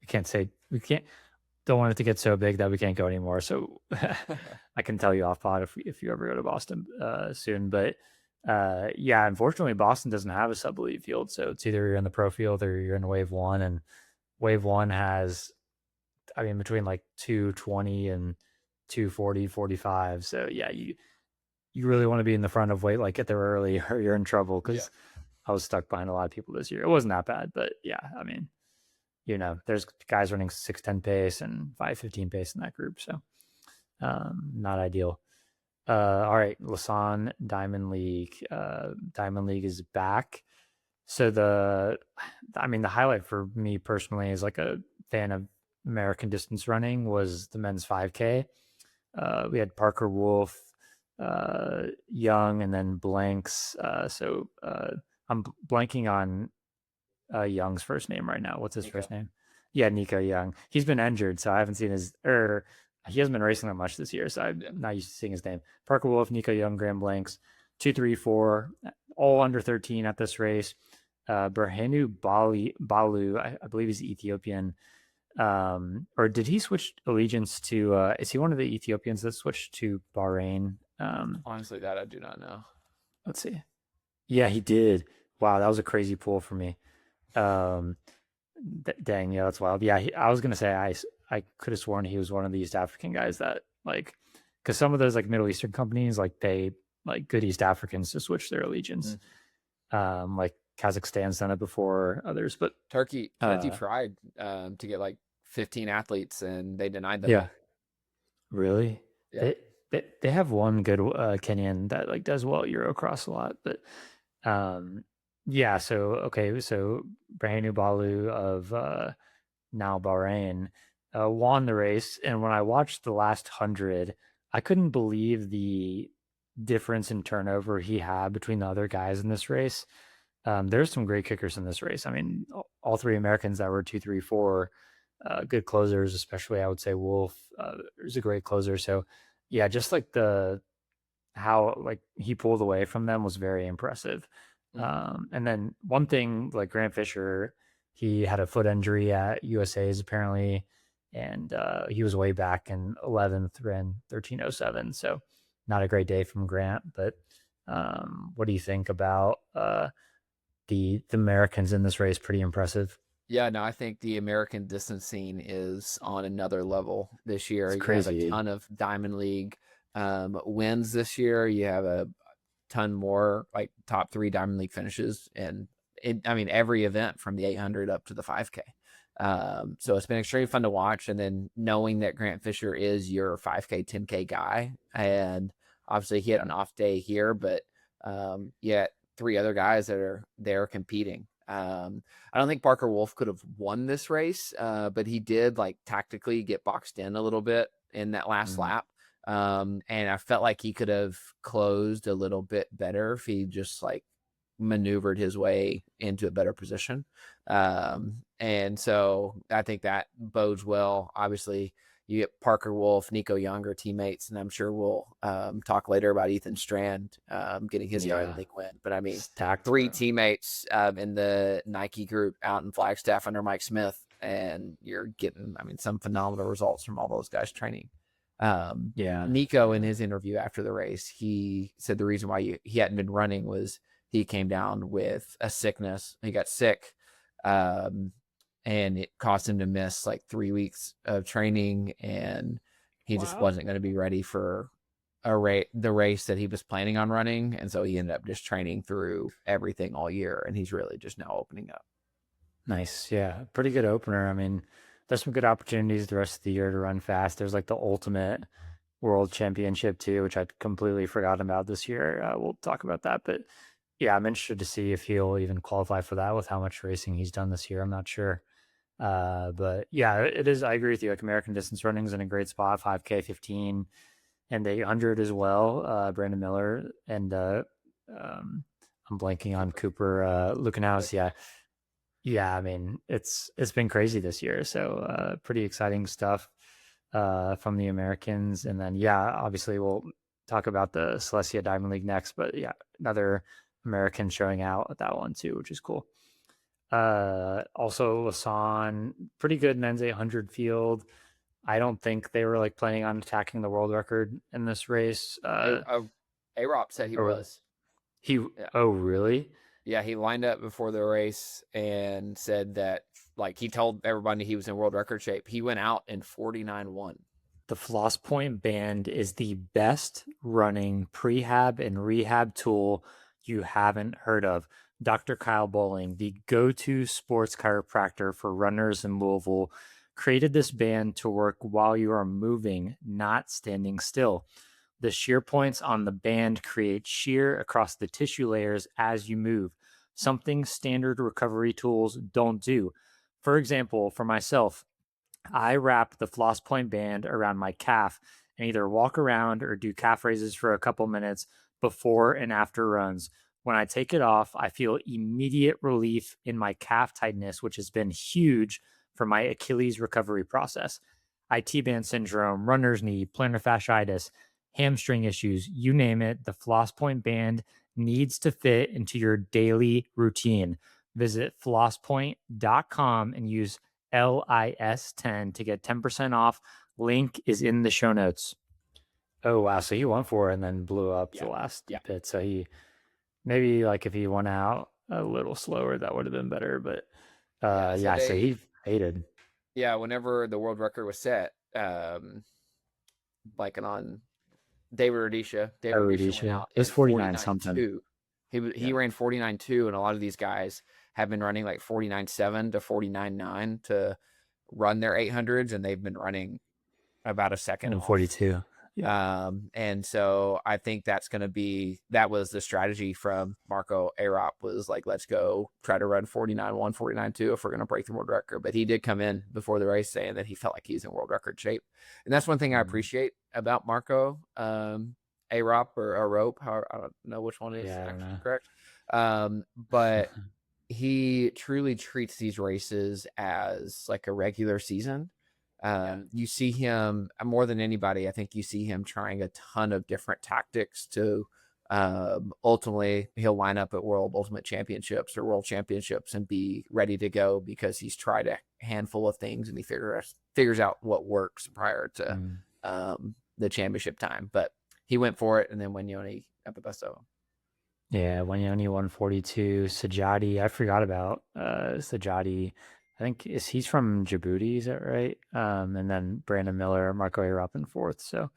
don't want it to get so big that we can't go anymore. So I can tell you off pod if you ever go to Boston soon. But Yeah, unfortunately, Boston doesn't have a sub elite field, so it's either you're in the pro field or you're in wave one, and wave one has, I mean, between like 220 and 240, 45. So yeah, you really want to be in the front of weight, like get there early, or you're in trouble. Because I was stuck behind a lot of people this year. It wasn't that bad, but yeah, I mean, there's guys running 6:10 pace and 5:15 pace in that group, so not ideal. All right, Lausanne Diamond League. Diamond League is back. So the highlight for me personally, as like a fan of American distance running, was the men's 5K. We had Parker Wolf, Young, and then Blanks. I'm blanking on Young's first name right now. What's his Nico. first name? Yeah, Nico Young. He's been injured, so I haven't seen he hasn't been racing that much this year, so I'm not used to seeing his name. Parker Wolf, Nico Young, Graham Blanks, 2, 3, 4, all under 13 at this race. Berhanu Balu, I believe he's Ethiopian. Or did he switch allegiance to, is he one of the Ethiopians that switched to Bahrain? Honestly, that I do not know. Let's see. Yeah, he did. Wow, that was a crazy pull for me. Um, Dang, yeah, that's wild. Yeah, I was gonna say I could have sworn he was one of the East African guys that like, because some of those like Middle Eastern companies like pay like good East Africans to switch their allegiance. Like Kazakhstan's done it before others, but Turkey tried to get like 15 athletes and they denied them. Yeah, really. Yeah. They have one good Kenyan that like does well at Eurocross a lot, but yeah. So okay, so Branu Balu of now Bahrain won the race, and when I watched the last 100, I couldn't believe the difference in turnover he had between the other guys in this race. There's some great kickers in this race. I mean, all three Americans that were 2, 3, 4, good closers, especially I would say Wolf is a great closer. So yeah, just like how like he pulled away from them was very impressive. And then one thing like Grant Fisher, he had a foot injury at USA's apparently, and he was way back in 11th, ran 13:07. So not a great day from Grant. But what do you think about the Americans in this race? Pretty impressive. Yeah, no, I think the American distance scene is on another level this year. It's You have crazy. a ton of Diamond League wins this year. You have a ton more like top 3 Diamond League finishes, and I mean every event from the 800 up to the 5K. So it's been extremely fun to watch, and then knowing that Grant Fisher is your 5K, 10K guy, and obviously he had an off day here, but yet 3 other guys that are there competing. I don't think Parker Wolf could have won this race, but he did like tactically get boxed in a little bit in that last lap. And I felt like he could have closed a little bit better if he just like maneuvered his way into a better position. And so I think that bodes well. Obviously, you get Parker Wolf, Nico Younger teammates, and I'm sure we'll talk later about Ethan Strand getting his Diamond League win. But I mean, Stacked, 3 bro. teammates in the Nike group out in Flagstaff under Mike Smith, and you're getting, I mean, some phenomenal results from all those guys training. Nico, in his interview after the race, he said the reason why he hadn't been running was he came down with a sickness. He got sick. And it caused him to miss like 3 weeks of training, and he just wasn't going to be ready for the race that he was planning on running. And so he ended up just training through everything all year, and he's really just now opening up. Nice. Yeah. Pretty good opener. I mean, there's some good opportunities the rest of the year to run fast. There's like the ultimate world championship too, which I'd completely forgotten about this year. We'll talk about that. But yeah, I'm interested to see if he'll even qualify for that with how much racing he's done this year. I'm not sure. But yeah, it is. I agree with you. Like American distance running is in a great spot, 5K, 15, and 800 as well. Brandon Miller and I'm blanking on Cooper Lucanhouse. Yeah. Yeah, I mean, it's been crazy this year. So pretty exciting stuff from the Americans. And then yeah, obviously we'll talk about the Silesia Diamond League next. But yeah, another American showing out at that one too, which is cool. Also Lausanne, pretty good men's 800 field. I don't think they were like planning on attacking the world record in this race. A-Rop said he was. He, Yeah. oh, really? Yeah, he lined up before the race and said that, like, he told everybody he was in world record shape. He went out in 49.1. The FLOSSPOINT band is the best running prehab and rehab tool you haven't heard of. Dr. Kyle Bowling, the go-to sports chiropractor for runners in Louisville, created this band to work while you are moving, not standing still. The shear points on the band create shear across the tissue layers as you move, something standard recovery tools don't do. For example, for myself, I wrap the FLOSSPOINT band around my calf and either walk around or do calf raises for a couple minutes before and after runs. When I take it off, I feel immediate relief in my calf tightness, which has been huge for my Achilles recovery process. IT band syndrome, runner's knee, plantar fasciitis, hamstring issues, you name it, the FLOSSPOINT band needs to fit into your daily routine. Visit flosspoint.com and use LIS10 to get 10% off. Link is in the show notes. Oh, wow. So he went for it and then blew up the last bit. So he maybe like if he went out a little slower, that would have been better. But so he faded. Yeah, whenever the world record was set, blanking on David Rudisha. David Rudisha went out. It was 49 something. He ran 49.2, and a lot of these guys have been running like 49.7 to 49.9 to run their 800s, and they've been running about a second off. 42. Yeah. And so I think that was the strategy from Marco Arop, was like, let's go try to run 49.1, 49.2 if we're going to break the world record. But he did come in before the race saying that he felt like he's in world record shape. And that's one thing I appreciate about Marco Arop or Arope. I don't know which one is actually correct. But he truly treats these races as like a regular season. You see him more than anybody. I think you see him trying a ton of different tactics to ultimately he'll line up at World Ultimate Championships or World Championships and be ready to go because he's tried a handful of things and he figures out what works prior to the championship time. But he went for it, and then Wanyoni got the best of him. Yeah, Wanyoni 142. Sajadi, I forgot about Sajadi. I think he's from Djibouti, is that right? And then Brandon Miller, Marco Arop in fourth. So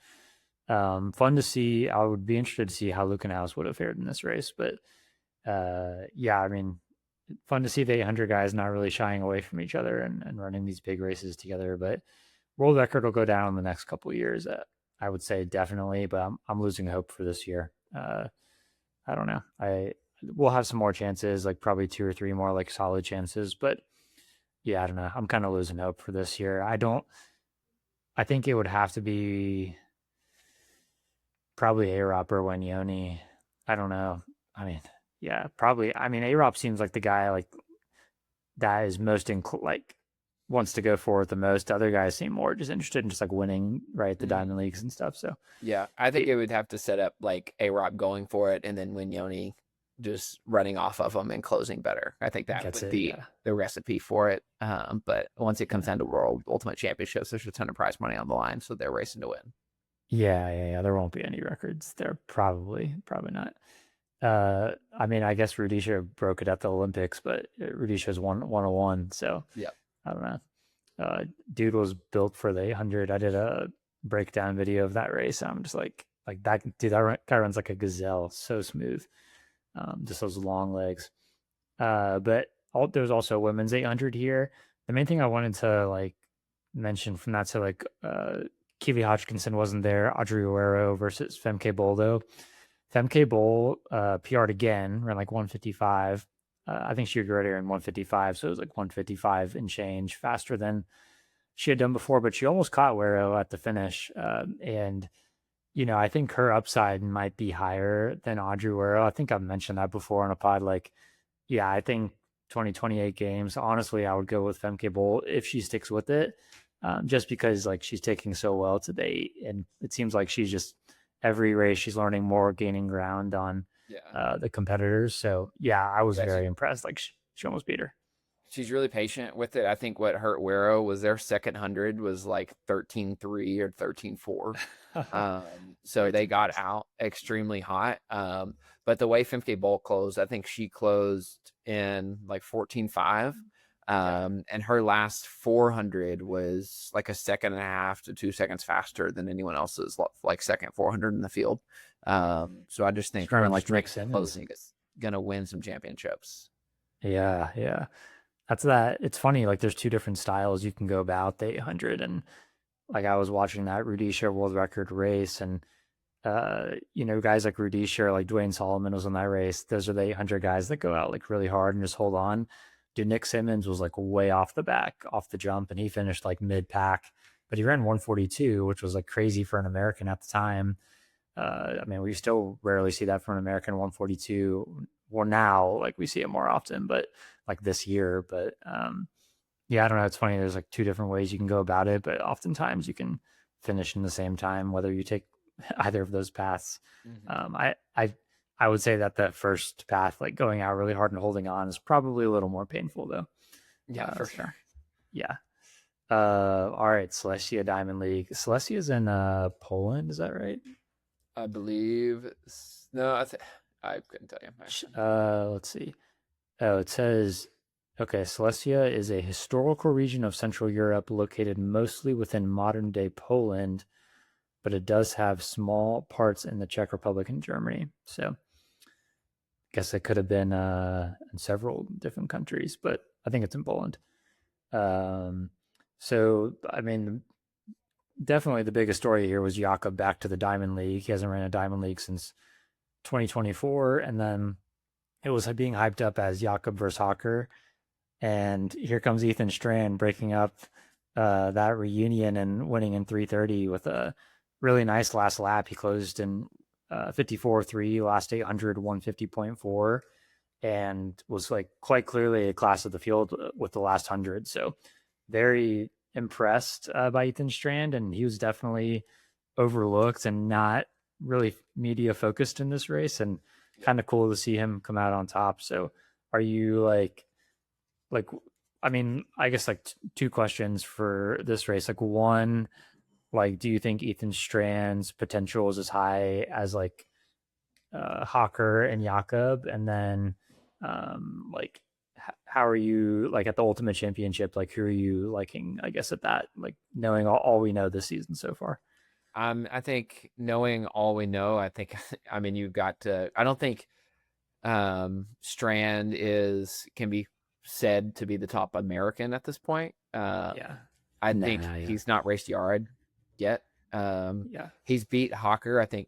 fun to see. I would be interested to see how Luke and House would have fared in this race. But I mean, fun to see the 800 guys not really shying away from each other and running these big races together. But world record will go down in the next couple of years. I would say definitely, but I'm losing hope for this year. I don't know. We'll have some more chances, like probably 2 or 3 more like solid chances, but yeah, I don't know. I'm kind of losing hope for this year. I think it would have to be probably Arop or Wanyoni. I don't know. I mean, yeah, probably. I mean, Arop seems like the guy like that is most wants to go for it the most. Other guys seem more just interested in just like winning, right? The Diamond Leagues and stuff. So yeah, I think it would have to set up like Arop going for it and then Wanyoni just running off of them and closing better. I think that would be the recipe for it. But once it comes down to World Ultimate Championships, there's a ton of prize money on the line, so they're racing to win. Yeah. There won't be any records there. Probably not. I mean, I guess Rudisha broke it at the Olympics, but Rudisha's 101. So yeah, I don't know. Dude was built for the 800. I did a breakdown video of that race. I'm just like that dude. That guy runs like a gazelle, so smooth. Just those long legs. But there's also women's 800 here. The main thing I wanted to like mention from that, so like Kiwi Hodgkinson wasn't there. Audrey Uero versus Femke Bol though. Femke Bol PR'd again, ran like 155. I think she regretted in 155, so it was like 155 and change, faster than she had done before. But she almost caught Uero at the finish, and I think her upside might be higher than Audrey Uero. I think I've mentioned that before on a pod. Like, yeah, I think 2028 games, honestly, I would go with Femke Bol if she sticks with it, just because like she's taking so well today. And it seems like she's just every race, she's learning more, gaining ground on the competitors. So yeah, I was very impressed. Like she almost beat her. She's really patient with it. I think what hurt Wero was their second 100 was like 13.3 or 13.4. So Way they too got fast. out extremely hot. But the way Femke Bolt closed, I think she closed in like 14.5. Yeah. And her last 400 was like a second and a half to 2 seconds faster than anyone else's like second 400 in the field. So I just She think ran her like Nick strength Simmons. closing is gonna win some championships. Yeah, yeah. That's that. It's funny, like there's two different styles you can go about the 800, and like I was watching that Rudisha world record race, and guys like Rudisha, like Dwayne Solomon was on that race. Those are the 800 guys that go out like really hard and just hold on. Dude, Nick Simmons was like way off the back, off the jump, and he finished like mid pack, but he ran 142, which was like crazy for an American at the time. I mean, we still rarely see that from an American 142. Well, now like we see it more often, but like this year. But yeah, I don't know. It's funny. There's like two different ways you can go about it, but oftentimes you can finish in the same time, whether you take either of those paths. Mm-hmm. I would say that the first path, like going out really hard and holding on, is probably a little more painful though. Yeah, for So sure. yeah. All right, Silesia Diamond League. Silesia is in Poland, is that right? I believe no, I couldn't tell you actually. Let's see. Oh, it says, okay, Silesia is a historical region of Central Europe located mostly within modern day Poland, but it does have small parts in the Czech Republic and Germany. So I guess it could have been in several different countries, but I think it's in Poland. Um, so, I mean, definitely the biggest story here was Jakob back to the Diamond League. He hasn't ran a Diamond League since 2024, and then it was being hyped up as Jakob versus Hocker. And here comes Ethan Strand breaking up that reunion and winning in 3:30 with a really nice last lap. He closed in 54.3, last 800, 150.4, and was like quite clearly a class of the field with the last 100. So very impressed by Ethan Strand, and he was definitely overlooked and not really media focused in this race, and kind of cool to see him come out on top. So are you like I mean, I guess like two questions for this race. Like one, like do you think Ethan Strand's potential is as high as like Hocker and Jakob? And then like how are you like at the Ultimate Championship? Like who are you liking? I guess at that, like knowing all we know this season so far. I think knowing all we know, I think I mean you've got to. I don't think Strand can be said to be the top American at this point. Yeah. I think Nah, yeah. he's not raced yard yet. Yeah. He's beat Hocker, I think,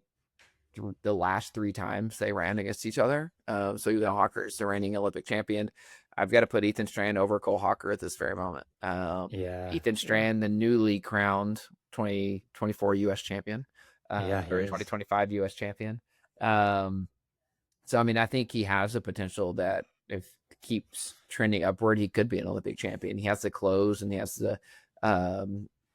the last 3 times they ran against each other. So Hocker is the reigning Olympic champion. I've got to put Ethan Strand over Cole Hocker at this very moment. Yeah. Ethan Yeah. Strand, the newly crowned 2024 U.S. champion, Yeah, he or is. 2025 U.S. champion. So, I mean, I think he has the potential that if keeps trending upward, he could be an Olympic champion. He has the clothes and he has the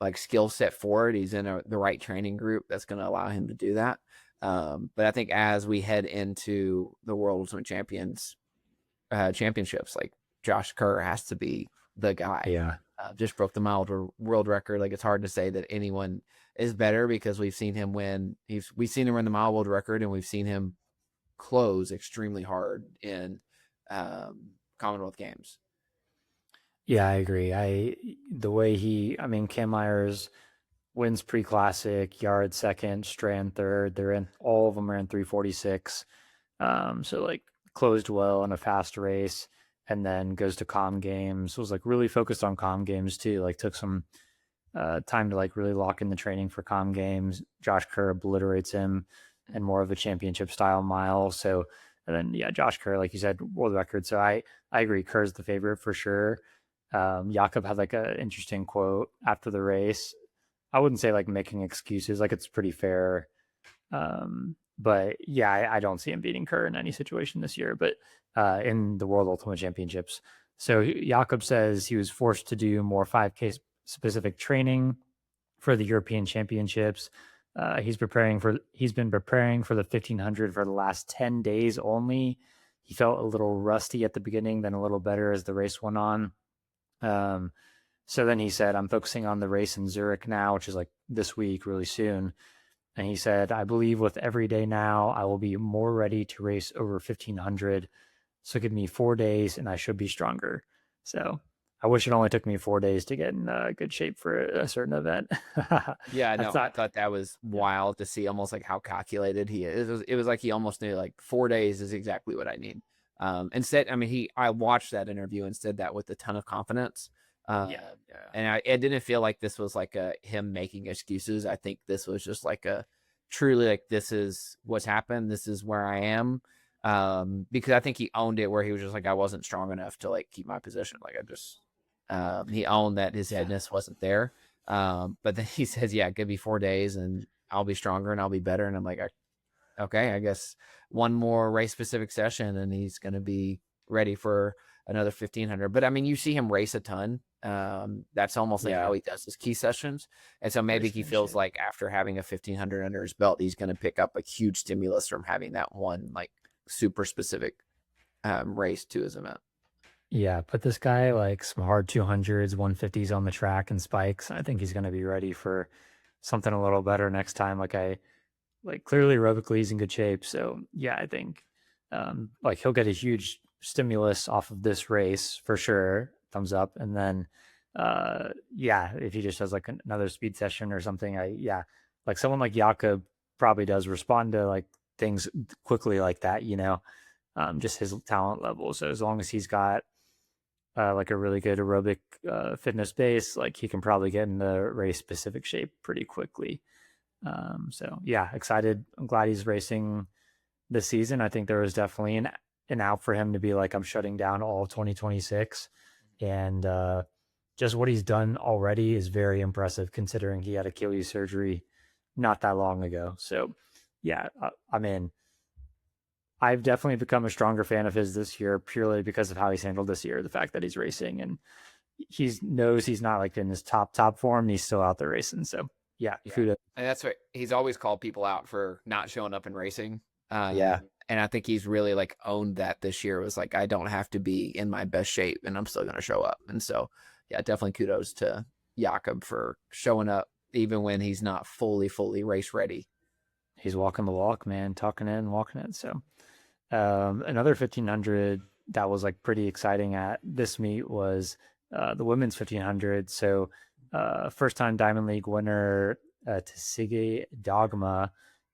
like skill set for it. He's in the right training group that's going to allow him to do that. But I think as we head into the World Ultimate Championships, like Josh Kerr has to be the guy. Yeah. Just broke the mile world record. Like it's hard to say that anyone is better because we've seen him win. We've seen him run the mile world record, and we've seen him close extremely hard in Commonwealth Games. Yeah, I agree. The way I mean, Cam Myers wins pre-classic, Yard second, Strand third. All of them are in 3:46. So like closed well in a fast race, and then goes to Com Games. Was like really focused on Com Games too. Like took some time to like really lock in the training for Com Games. Josh Kerr obliterates him in more of a championship style mile. So and then yeah, Josh Kerr, like you said, world record. So I agree, Kerr's the favorite for sure. Jakob had like an interesting quote after the race. I wouldn't say like making excuses, like it's pretty fair. But yeah, I don't see him beating Kerr in any situation this year, but in the World Ultimate Championships. So Jakob says he was forced to do more 5K specific training for the European Championships. He's been preparing for the 1500 for the last 10 days only. he felt a little rusty at the beginning, then a little better as the race went on. So then he said, I'm focusing on the race in Zurich now, which is like this week, really soon. And he said, I believe with every day now, I will be more ready to race over 1500. So give me 4 days and I should be stronger. So I wish it only took me 4 days to get in good shape for a certain event. Yeah, I no, I thought that was wild to see, almost like how calculated he is. It was like he almost knew like 4 days is exactly what I need. And said, I mean, I watched that interview and said that with a ton of confidence. yeah. And it didn't feel like this was like him making excuses. I think this was just like truly like, this is what's happened. This is where I am. Because I think he owned it, where he was just like, I wasn't strong enough to like keep my position. Like he owned that his headness wasn't there. But then he says, yeah, give me 4 days and I'll be stronger and I'll be better. And I'm like, okay, I guess one more race specific session and he's going to be ready for another 1500. But I mean, you see him race a ton. That's almost like how he does his key sessions. And so maybe he feels like after having a 1500 under his belt, he's going to pick up a huge stimulus from having that one like super specific race to his event. Yeah, put this guy like some hard 200s, 150s on the track and spikes. I think he's going to be ready for something a little better next time. Like clearly aerobically he's in good shape. So yeah, I think like he'll get a huge stimulus off of this race for sure. Thumbs up. And then yeah, if he just does like another speed session or something, like someone like Jakob probably does respond to like things quickly like that, just his talent level. So as long as he's got like a really good aerobic fitness base, like he can probably get in the race specific shape pretty quickly. So yeah, excited. I'm glad he's racing this season. I think there was definitely an out for him to be like, I'm shutting down all 2026. And just what he's done already is very impressive considering he had Achilles surgery not that long ago. So yeah, I'm in. I've definitely become a stronger fan of his this year purely because of how he's handled this year. The fact that he's racing and he knows he's not like in his top form, and he's still out there racing. So yeah, kudos. And that's what he's always called people out for not showing up in racing. Yeah. And I think he's really like owned that this year. It was like, I don't have to be in my best shape and I'm still going to show up. And so, yeah, definitely kudos to Jakob for showing up even when he's not fully race ready. He's walking the walk, man, talking it and walking it. So another 1500 that was like pretty exciting at this meet was the women's 1500. So first time Diamond League winner Tsege Dogma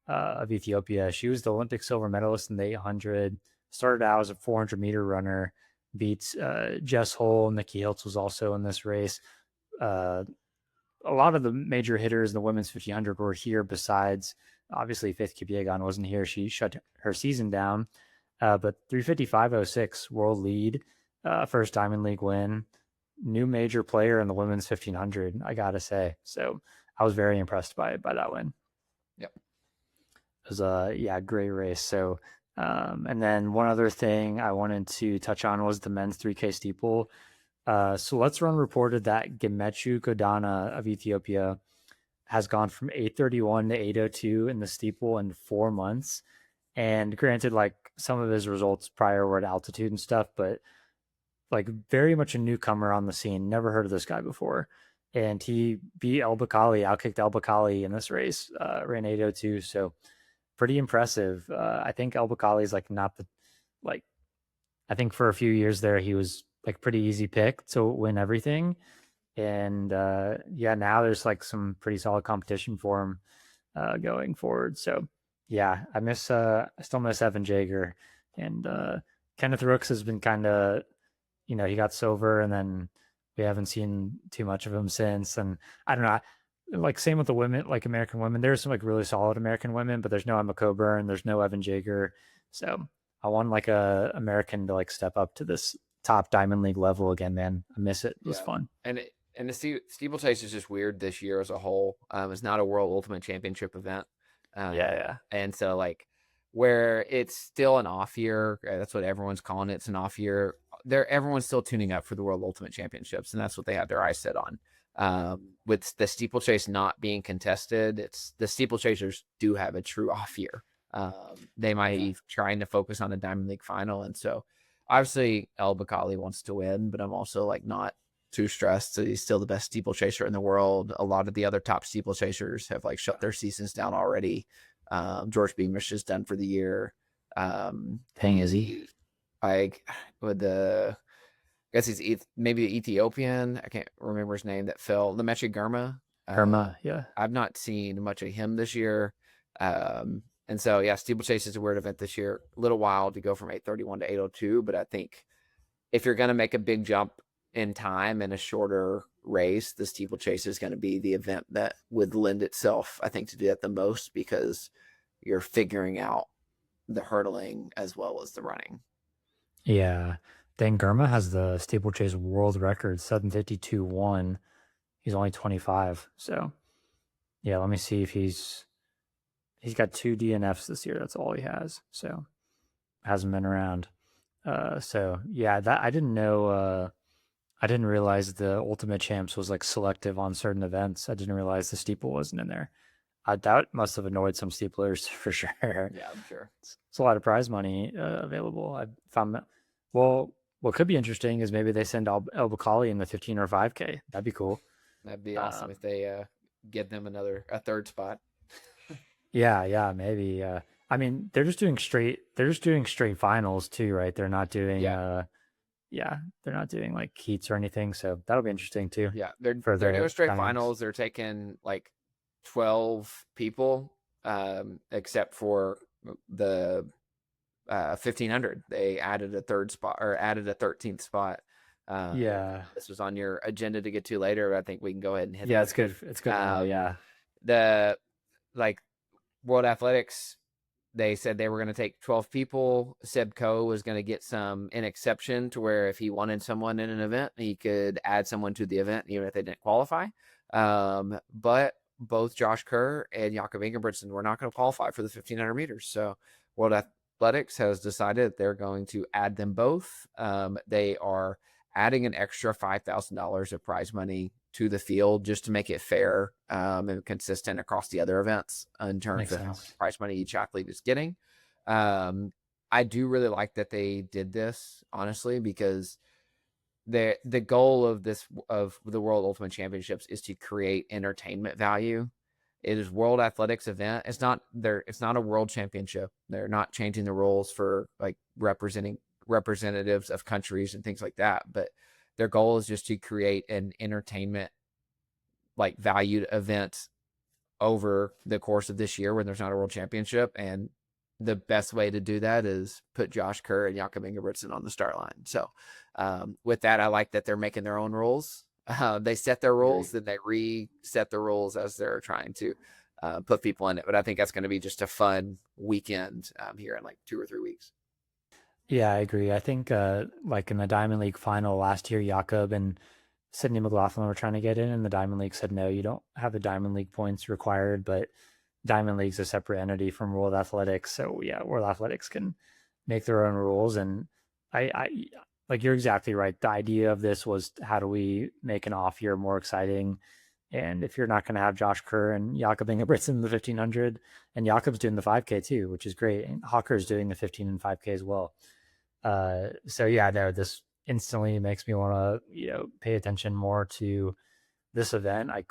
of Ethiopia. She was the Olympic silver medalist in the 800, started out as a 400-meter runner, beats Jess Hull. Nikki Hiltz was also in this race. A lot of the major hitters in the women's 1500 were here besides, obviously, Faith Kipyegon wasn't here. She shut her season down. But 355.06 world lead, first Diamond League win, new major player in the women's 1500, I got to say. So I was very impressed by that win. Yep. It was a great race. So, and then one other thing I wanted to touch on was the men's 3K steeple. So Let's Run reported that Gemechu Godana of Ethiopia has gone from 831 to 802 in the steeple in 4 months. And granted, like some of his results prior were at altitude and stuff, but like very much a newcomer on the scene. Never heard of this guy before. And he beat El Bakali, outkicked El Bakali in this race, ran 802. So pretty impressive. I think El Bakali is like not the, like, I think for a few years there, he was like pretty easy pick to win everything. And yeah, now there's like some pretty solid competition for him going forward. So yeah, I still miss Evan Jager, and Kenneth Rooks has been kind of, he got silver and then we haven't seen too much of him since. And I don't know, like same with the women, like American women, there's some like really solid American women, but there's no Emma Coburn, there's no Evan Jager. So I want like a American to like step up to this top Diamond League level again, man. I miss it. It was fun. And the steeplechase is just weird this year as a whole. It's not a World Ultimate Championship event. And so like where it's still an off year, that's what everyone's calling it. It's an off year. Everyone's still tuning up for the World Ultimate Championships, and that's what they have their eyes set on. With the steeplechase not being contested, the steeplechasers do have a true off year. They might be trying to focus on the Diamond League final. And so obviously El Bakali wants to win, but I'm also like not too stressed. He's still the best steeplechaser in the world. A lot of the other top steeplechasers have like shut their seasons down already. George Beamish is done for the year. Dang, is he? Like with I guess he's maybe Ethiopian. I can't remember his name that fell. Lemechi Gurma. Herma, yeah. I've not seen much of him this year. And so, yeah, steeplechase is a weird event this year. A little wild to go from 8:31 to 8:02, but I think if you're going to make a big jump in time in a shorter race, the steeplechase is going to be the event that would lend itself, I think, to do that the most, because you're figuring out the hurdling as well as the running. Yeah. Dan Gurma has the steeplechase world record, 7:52.1. He's only 25. So, yeah, let me see if he's got 2 DNFs this year. That's all he has. So, hasn't been around. So yeah, that I didn't know. I didn't realize the Ultimate Champs was like selective on certain events. I didn't realize the steeple wasn't in there. That must have annoyed some steeplers for sure. Yeah, I'm sure. It's a lot of prize money available. I found that. Well, what could be interesting is maybe they send El Bakali in the 15 or 5K. That'd be cool. That'd be awesome if they get them a third spot. Yeah, maybe. I mean, they're just doing straight finals too, right? They're not doing they're not doing like heats or anything, so that'll be interesting too. Yeah, they're doing straight finals. They're taking like 12 people, except for the 1500. They added a third spot, or added a 13th spot. This was on your agenda to get to later. I think we can go ahead and hit. Yeah, it's good. It's good. Yeah, the like World Athletics, they said they were going to take 12 people. Seb Coe was going to get an exception to where if he wanted someone in an event, he could add someone to the event, even if they didn't qualify. But both Josh Kerr and Jakob Ingebrigtsen were not going to qualify for the 1500 meters. So World Athletics has decided they're going to add them both. They are adding an extra $5,000 of prize money to the field just to make it fair and consistent across the other events in terms of how much prize money each athlete is getting. I do really like that they did this, honestly, because the goal of the World Ultimate Championships is to create entertainment value. It is World Athletics event. It's not a world championship. They're not changing the rules for like representatives of countries and things like that, but their goal is just to create an entertainment like valued event over the course of this year when there's not a world championship. And the best way to do that is put Josh Kerr and Jakob Ingebrigtsen on the start line. So with that, I like that they're making their own rules. They set their rules, then they reset the rules as they're trying to put people in it. But I think that's going to be just a fun weekend here in like 2 or 3 weeks. Yeah, I agree. I think like in the Diamond League final last year, Jakob and Sydney McLaughlin were trying to get in, and the Diamond League said, no, you don't have the Diamond League points required, but Diamond League's a separate entity from World Athletics. So yeah, World Athletics can make their own rules. And I like, you're exactly right. The idea of this was, how do we make an off year more exciting? And if you're not going to have Josh Kerr and Jakob Ingebrigtsen in the 1500, and Jakob's doing the 5K too, which is great, and Hocker's doing the 15 and 5K as well. So yeah, no, this instantly makes me want to, pay attention more to this event. I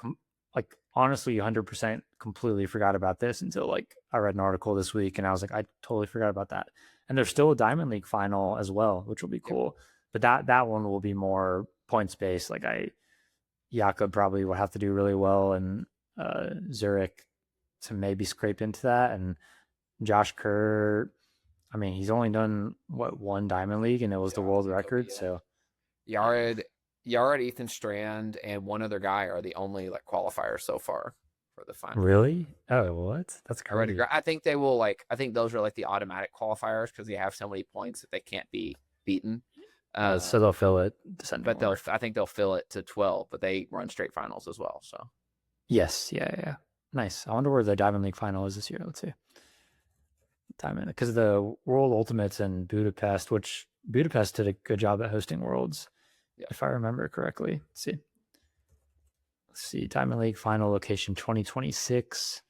honestly 100% completely forgot about this until like I read an article this week and I was like, I totally forgot about that. And there's still a Diamond League final as well, which will be cool. But that one will be more points based. Like Jakob probably will have to do really well, and Zurich to maybe scrape into that. And Josh Kerr, I mean, he's only done one Diamond League, and it was the world record. So Yared, Ethan Strand, and one other guy are the only like qualifiers so far for the final. Really? Oh, what? That's crazy. I think they will I think those are like the automatic qualifiers because they have so many points that they can't be beaten. So they'll fill it, but I think they'll fill it to 12. But they run straight finals as well. So yes, yeah, nice. I wonder where the Diamond League final is this year. Let's see. Diamond, because the World Ultimates in Budapest, which Budapest did a good job at hosting Worlds, if I remember correctly. Let's see. Diamond League final location 2026.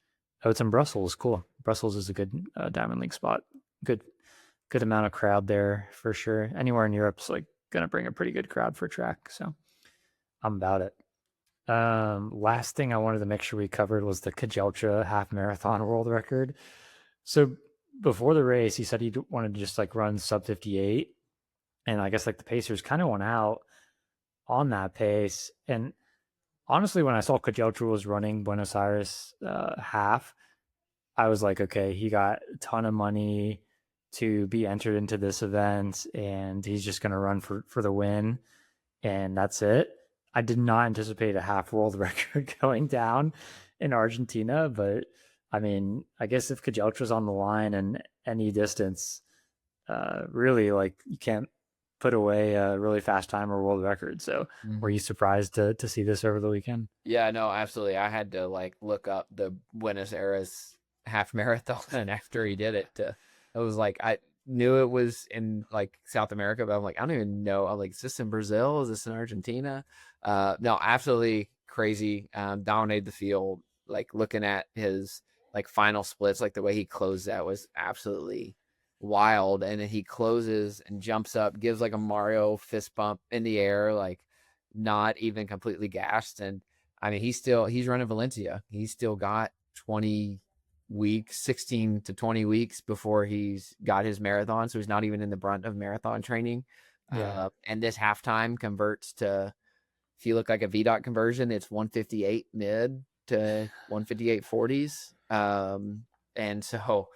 Oh, it's in Brussels. Cool. Brussels is a good Diamond League spot. Good amount of crowd there for sure. Anywhere in Europe's like going to bring a pretty good crowd for track. So I'm about it. Last thing I wanted to make sure we covered was the Kejelcha half marathon world record. So before the race, he said he wanted to just like run sub 58. And I guess like the Pacers kind of went out on that pace. And honestly, when I saw Kejelcha was running Buenos Aires half, I was like, okay, he got a ton of money to be entered into this event and he's just going to run for the win. And that's it. I did not anticipate a half world record going down in Argentina, but I mean, I guess if Kejelcha's on the line and any distance, really like you can't put away a really fast time or world record. So were you surprised to see this over the weekend? Yeah, no, absolutely. I had to like look up the Buenos Aires half marathon after he did it. I was like, I knew it was in like South America, but I'm like, I don't even know. I'm like, is this in Brazil? Is this in Argentina? No, absolutely crazy. Dominated the field. Like looking at his like final splits, like the way he closed that was absolutely wild. And then he closes and jumps up, gives like a Mario fist bump in the air, like not even completely gassed. And I mean, he's running Valencia. He's still got 20 weeks, 16 to 20 weeks before he's got his marathon. So he's not even in the brunt of marathon training. Yeah. And this halftime converts to, if you look like a VDOT conversion, it's 158 mid to 158 40s. And so,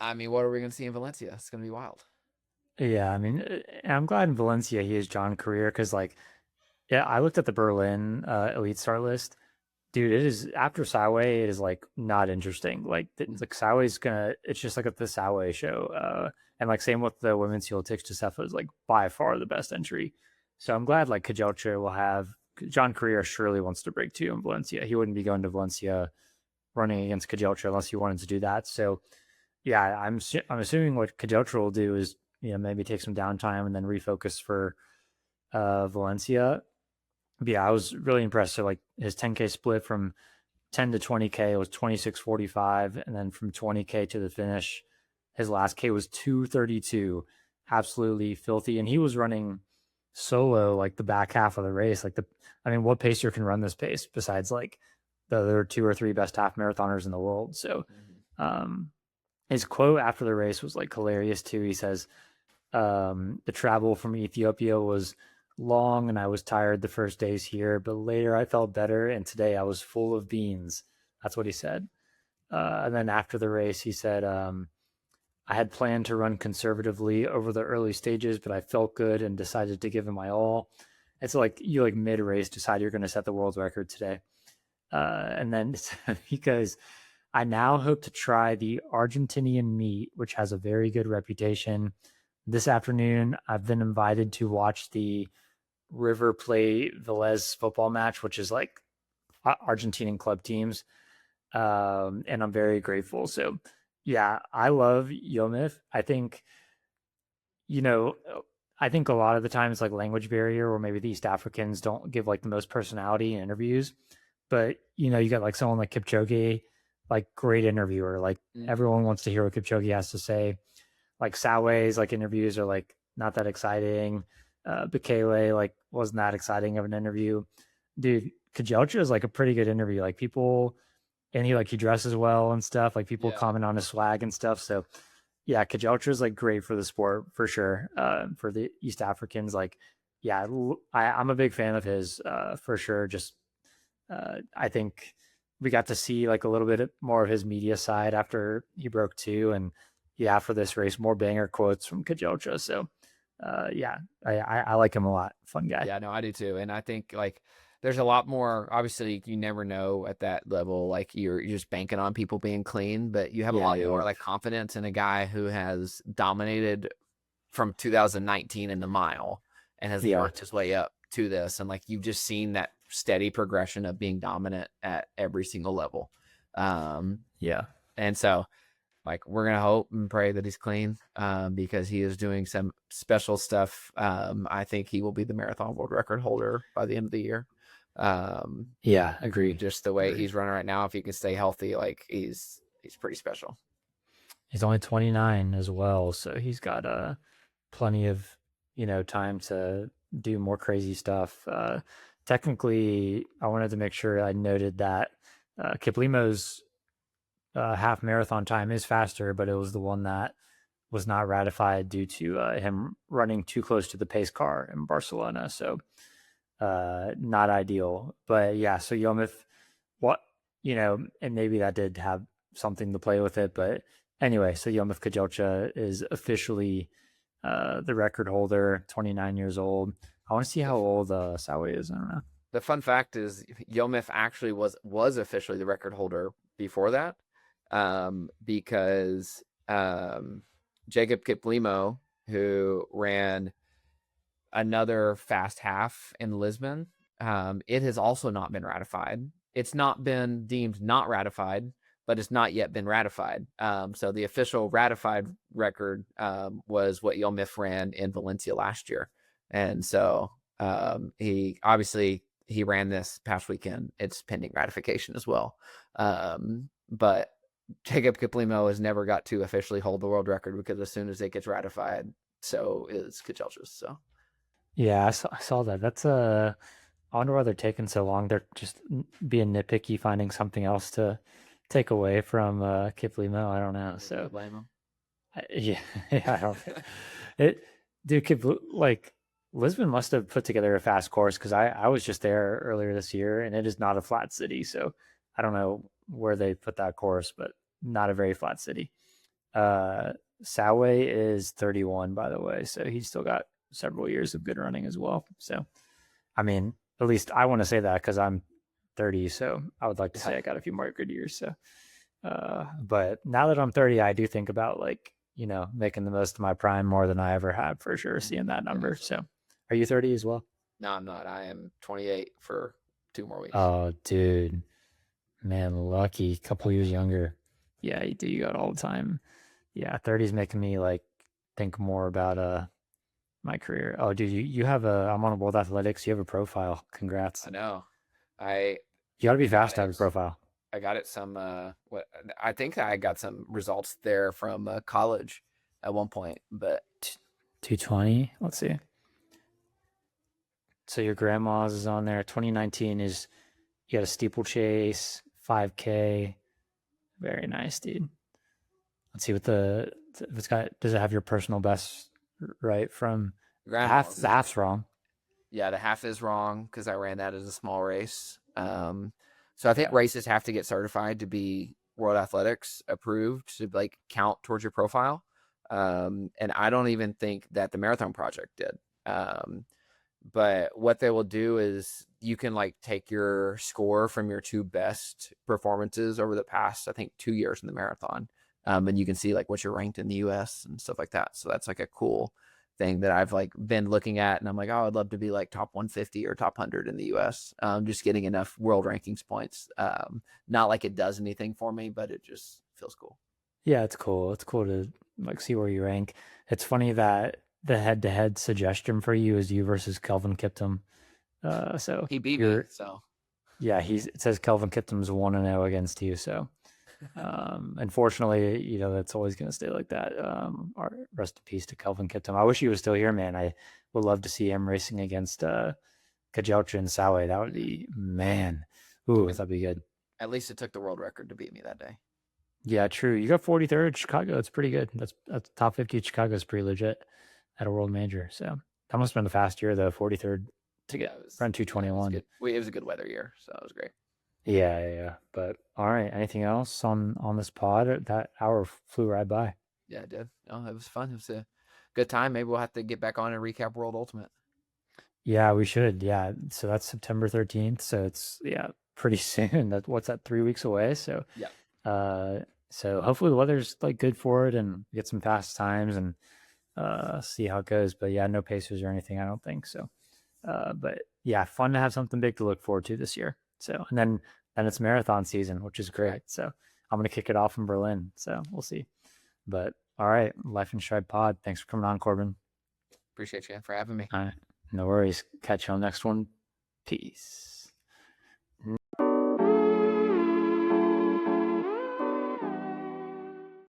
I mean, what are we going to see in Valencia? It's going to be wild. Yeah. I mean, I'm glad in Valencia he is John Career because like, yeah, I looked at the Berlin elite start list. Dude, it is after Silesia, it is like not interesting. Like Silesia gonna, it's just like at the Silesia show. And like same with the women's heel Tix Josefa is like by far the best entry. So I'm glad like Kejelcha will have John Career surely wants to break two in Valencia. He wouldn't be going to Valencia running against Kejelcha unless he wanted to do that. So yeah, I'm assuming what Kejelcha will do is maybe take some downtime and then refocus for Valencia. But yeah, I was really impressed. So like his 10K split from 10 to 20K was 26:45, and then from 20K to the finish, his last K was 2:32. Absolutely filthy. And he was running solo like the back half of the race. I mean, what pacer can run this pace besides like the other two or three best half marathoners in the world? So his quote after the race was like hilarious too. He says, the travel from Ethiopia was long and I was tired the first days here, but later I felt better and today I was full of beans. That's what he said. And then after the race, he said, I had planned to run conservatively over the early stages, but I felt good and decided to give it my all. It's like you like mid-race decide you're going to set the world record today. And then because I now hope to try the Argentinian meet, which has a very good reputation. This afternoon, I've been invited to watch the River Plate Velez football match, which is like Argentinian club teams. And I'm very grateful. So yeah, I love Yomif. I think, I think a lot of the time it's like language barrier or maybe the East Africans don't give like the most personality in interviews. But, you got like someone like Kipchoge, like great interviewer. Like everyone wants to hear what Kipchoge has to say. Like Sawe's like interviews are like not that exciting. Bekele like wasn't that exciting of an interview. Dude, Kejelcha is like a pretty good interview. Like people, and he dresses well and stuff. Like people comment on his swag and stuff. So yeah, Kejelcha is like great for the sport for sure. For the East Africans, like yeah, I'm a big fan of his for sure. Just I think we got to see like a little bit more of his media side after he broke two, and yeah, for this race, more banger quotes from Kejelcha. So yeah, I like him a lot. Fun guy. Yeah, no, I do too. And I think like there's a lot more, obviously you never know at that level, like you're just banking on people being clean, but you have a lot more like confidence in a guy who has dominated from 2019 in the mile and has worked his way up to this. And like, you've just seen that steady progression of being dominant at every single level. And so like, we're going to hope and pray that he's clean because he is doing some special stuff. I think he will be the marathon world record holder by the end of the year. Yeah, agreed. Just the way he's running right now, if he can stay healthy, like he's he's pretty special. He's only 29 as well, so he's got plenty of time to do more crazy stuff. Technically, I wanted to make sure I noted that Kiplimo's half marathon time is faster, but it was the one that was not ratified due to him running too close to the pace car in Barcelona. So not ideal. But yeah, so Yomif, what and maybe that did have something to play with it. But anyway, so Yomif Kejelcha is officially the record holder, 29 years old. I want to see how old Zouhair is. I don't know. The fun fact is Yomif actually was officially the record holder before that, because Jakob Kiplimo, who ran another fast half in Lisbon, it has also not been ratified. It's not been deemed not ratified, but it's not yet been ratified. So the official ratified record was what Yomif ran in Valencia last year. And so he ran this past weekend. It's pending ratification as well. But Jakob Kiplimo has never got to officially hold the world record, because as soon as it gets ratified, so is Kejelcha's. So yeah, I saw that. That's I wonder why they're taking so long. They're just being nitpicky, finding something else to take away from Kiplimo. I don't know. So blame him. Yeah, I don't. Like Lisbon must have put together a fast course, because I was just there earlier this year, and it is not a flat city. So I don't know where they put that course, but not a very flat city. Zouhair is 31, by the way, so he's still got several years of good running as well. So, I mean, at least I want to say that, because I'm 30, so I would like to say I got a few more good years. So, but now that I'm 30, I do think about making the most of my prime more than I ever have, for sure. Seeing that number. So, are you 30 as well? No, I'm not. I am 28 for 2 more weeks. Oh, dude, man, lucky. Couple years younger. Yeah, you do. You got all the time. Yeah, 30 is making me think more about my career. Oh, dude, you have I'm on World Athletics. You have a profile. Congrats. I know. You got to be fast to have a profile. I got it I think I got some results there from college at one point, but 220. Let's see. So your grandma's is on there. 2019 is, you got a steeplechase, 5K. Very nice, dude. Let's see what does it have your personal best right from the half's wrong. Yeah, the half is wrong, because I ran that as a small race. So I think races have to get certified to be World Athletics approved to count towards your profile. And I don't even think that the Marathon Project did. But what they will do is you can take your score from your 2 best performances over the past, I think, 2 years in the marathon. And you can see what you're ranked in the US and stuff like that. So that's a cool thing that I've been looking at, and I'm oh, I'd love to be top 150 or top 100 in the US. Just getting enough world rankings points. Not it does anything for me, but it just feels cool. Yeah, it's cool. It's cool to see where you rank. It's funny that the head-to-head suggestion for you is you versus Kelvin Kiptum. So he beat me. So yeah, it says Kelvin Kiptum's 1-0 against you. So unfortunately, that's always going to stay like that. Rest in peace to Kelvin Kiptum. I wish he was still here, man. I would love to see him racing against Kejelcha and Zouhair. That would be, man. Ooh, that'd be good. At least it took the world record to beat me that day. Yeah, true. You got 43rd at Chicago. It's pretty good. That's top 50 at Chicago is pretty legit at a world major. So that must have been the fast year, though. 43rd to get run 221. It was a good weather year, so it was great. Yeah. But all right, anything else on this pod? That hour flew right by. Yeah, it did. Oh, it was fun. It was a good time. Maybe we'll have to get back on and recap World Ultimate. Yeah, we should. Yeah, so that's September 13th. So it's pretty soon. What's that? 3 weeks away. So yeah. So hopefully the weather's good for it, and get some fast times and see how it goes. But yeah, no pacers or anything, I don't think so. But yeah, fun to have something big to look forward to this year. So, and then it's marathon season, which is great. Right. So I'm going to kick it off in Berlin. So we'll see. But all right, Life in Stride Pod. Thanks for coming on, Corbin. Appreciate you for having me. All right. No worries. Catch you on the next one. Peace.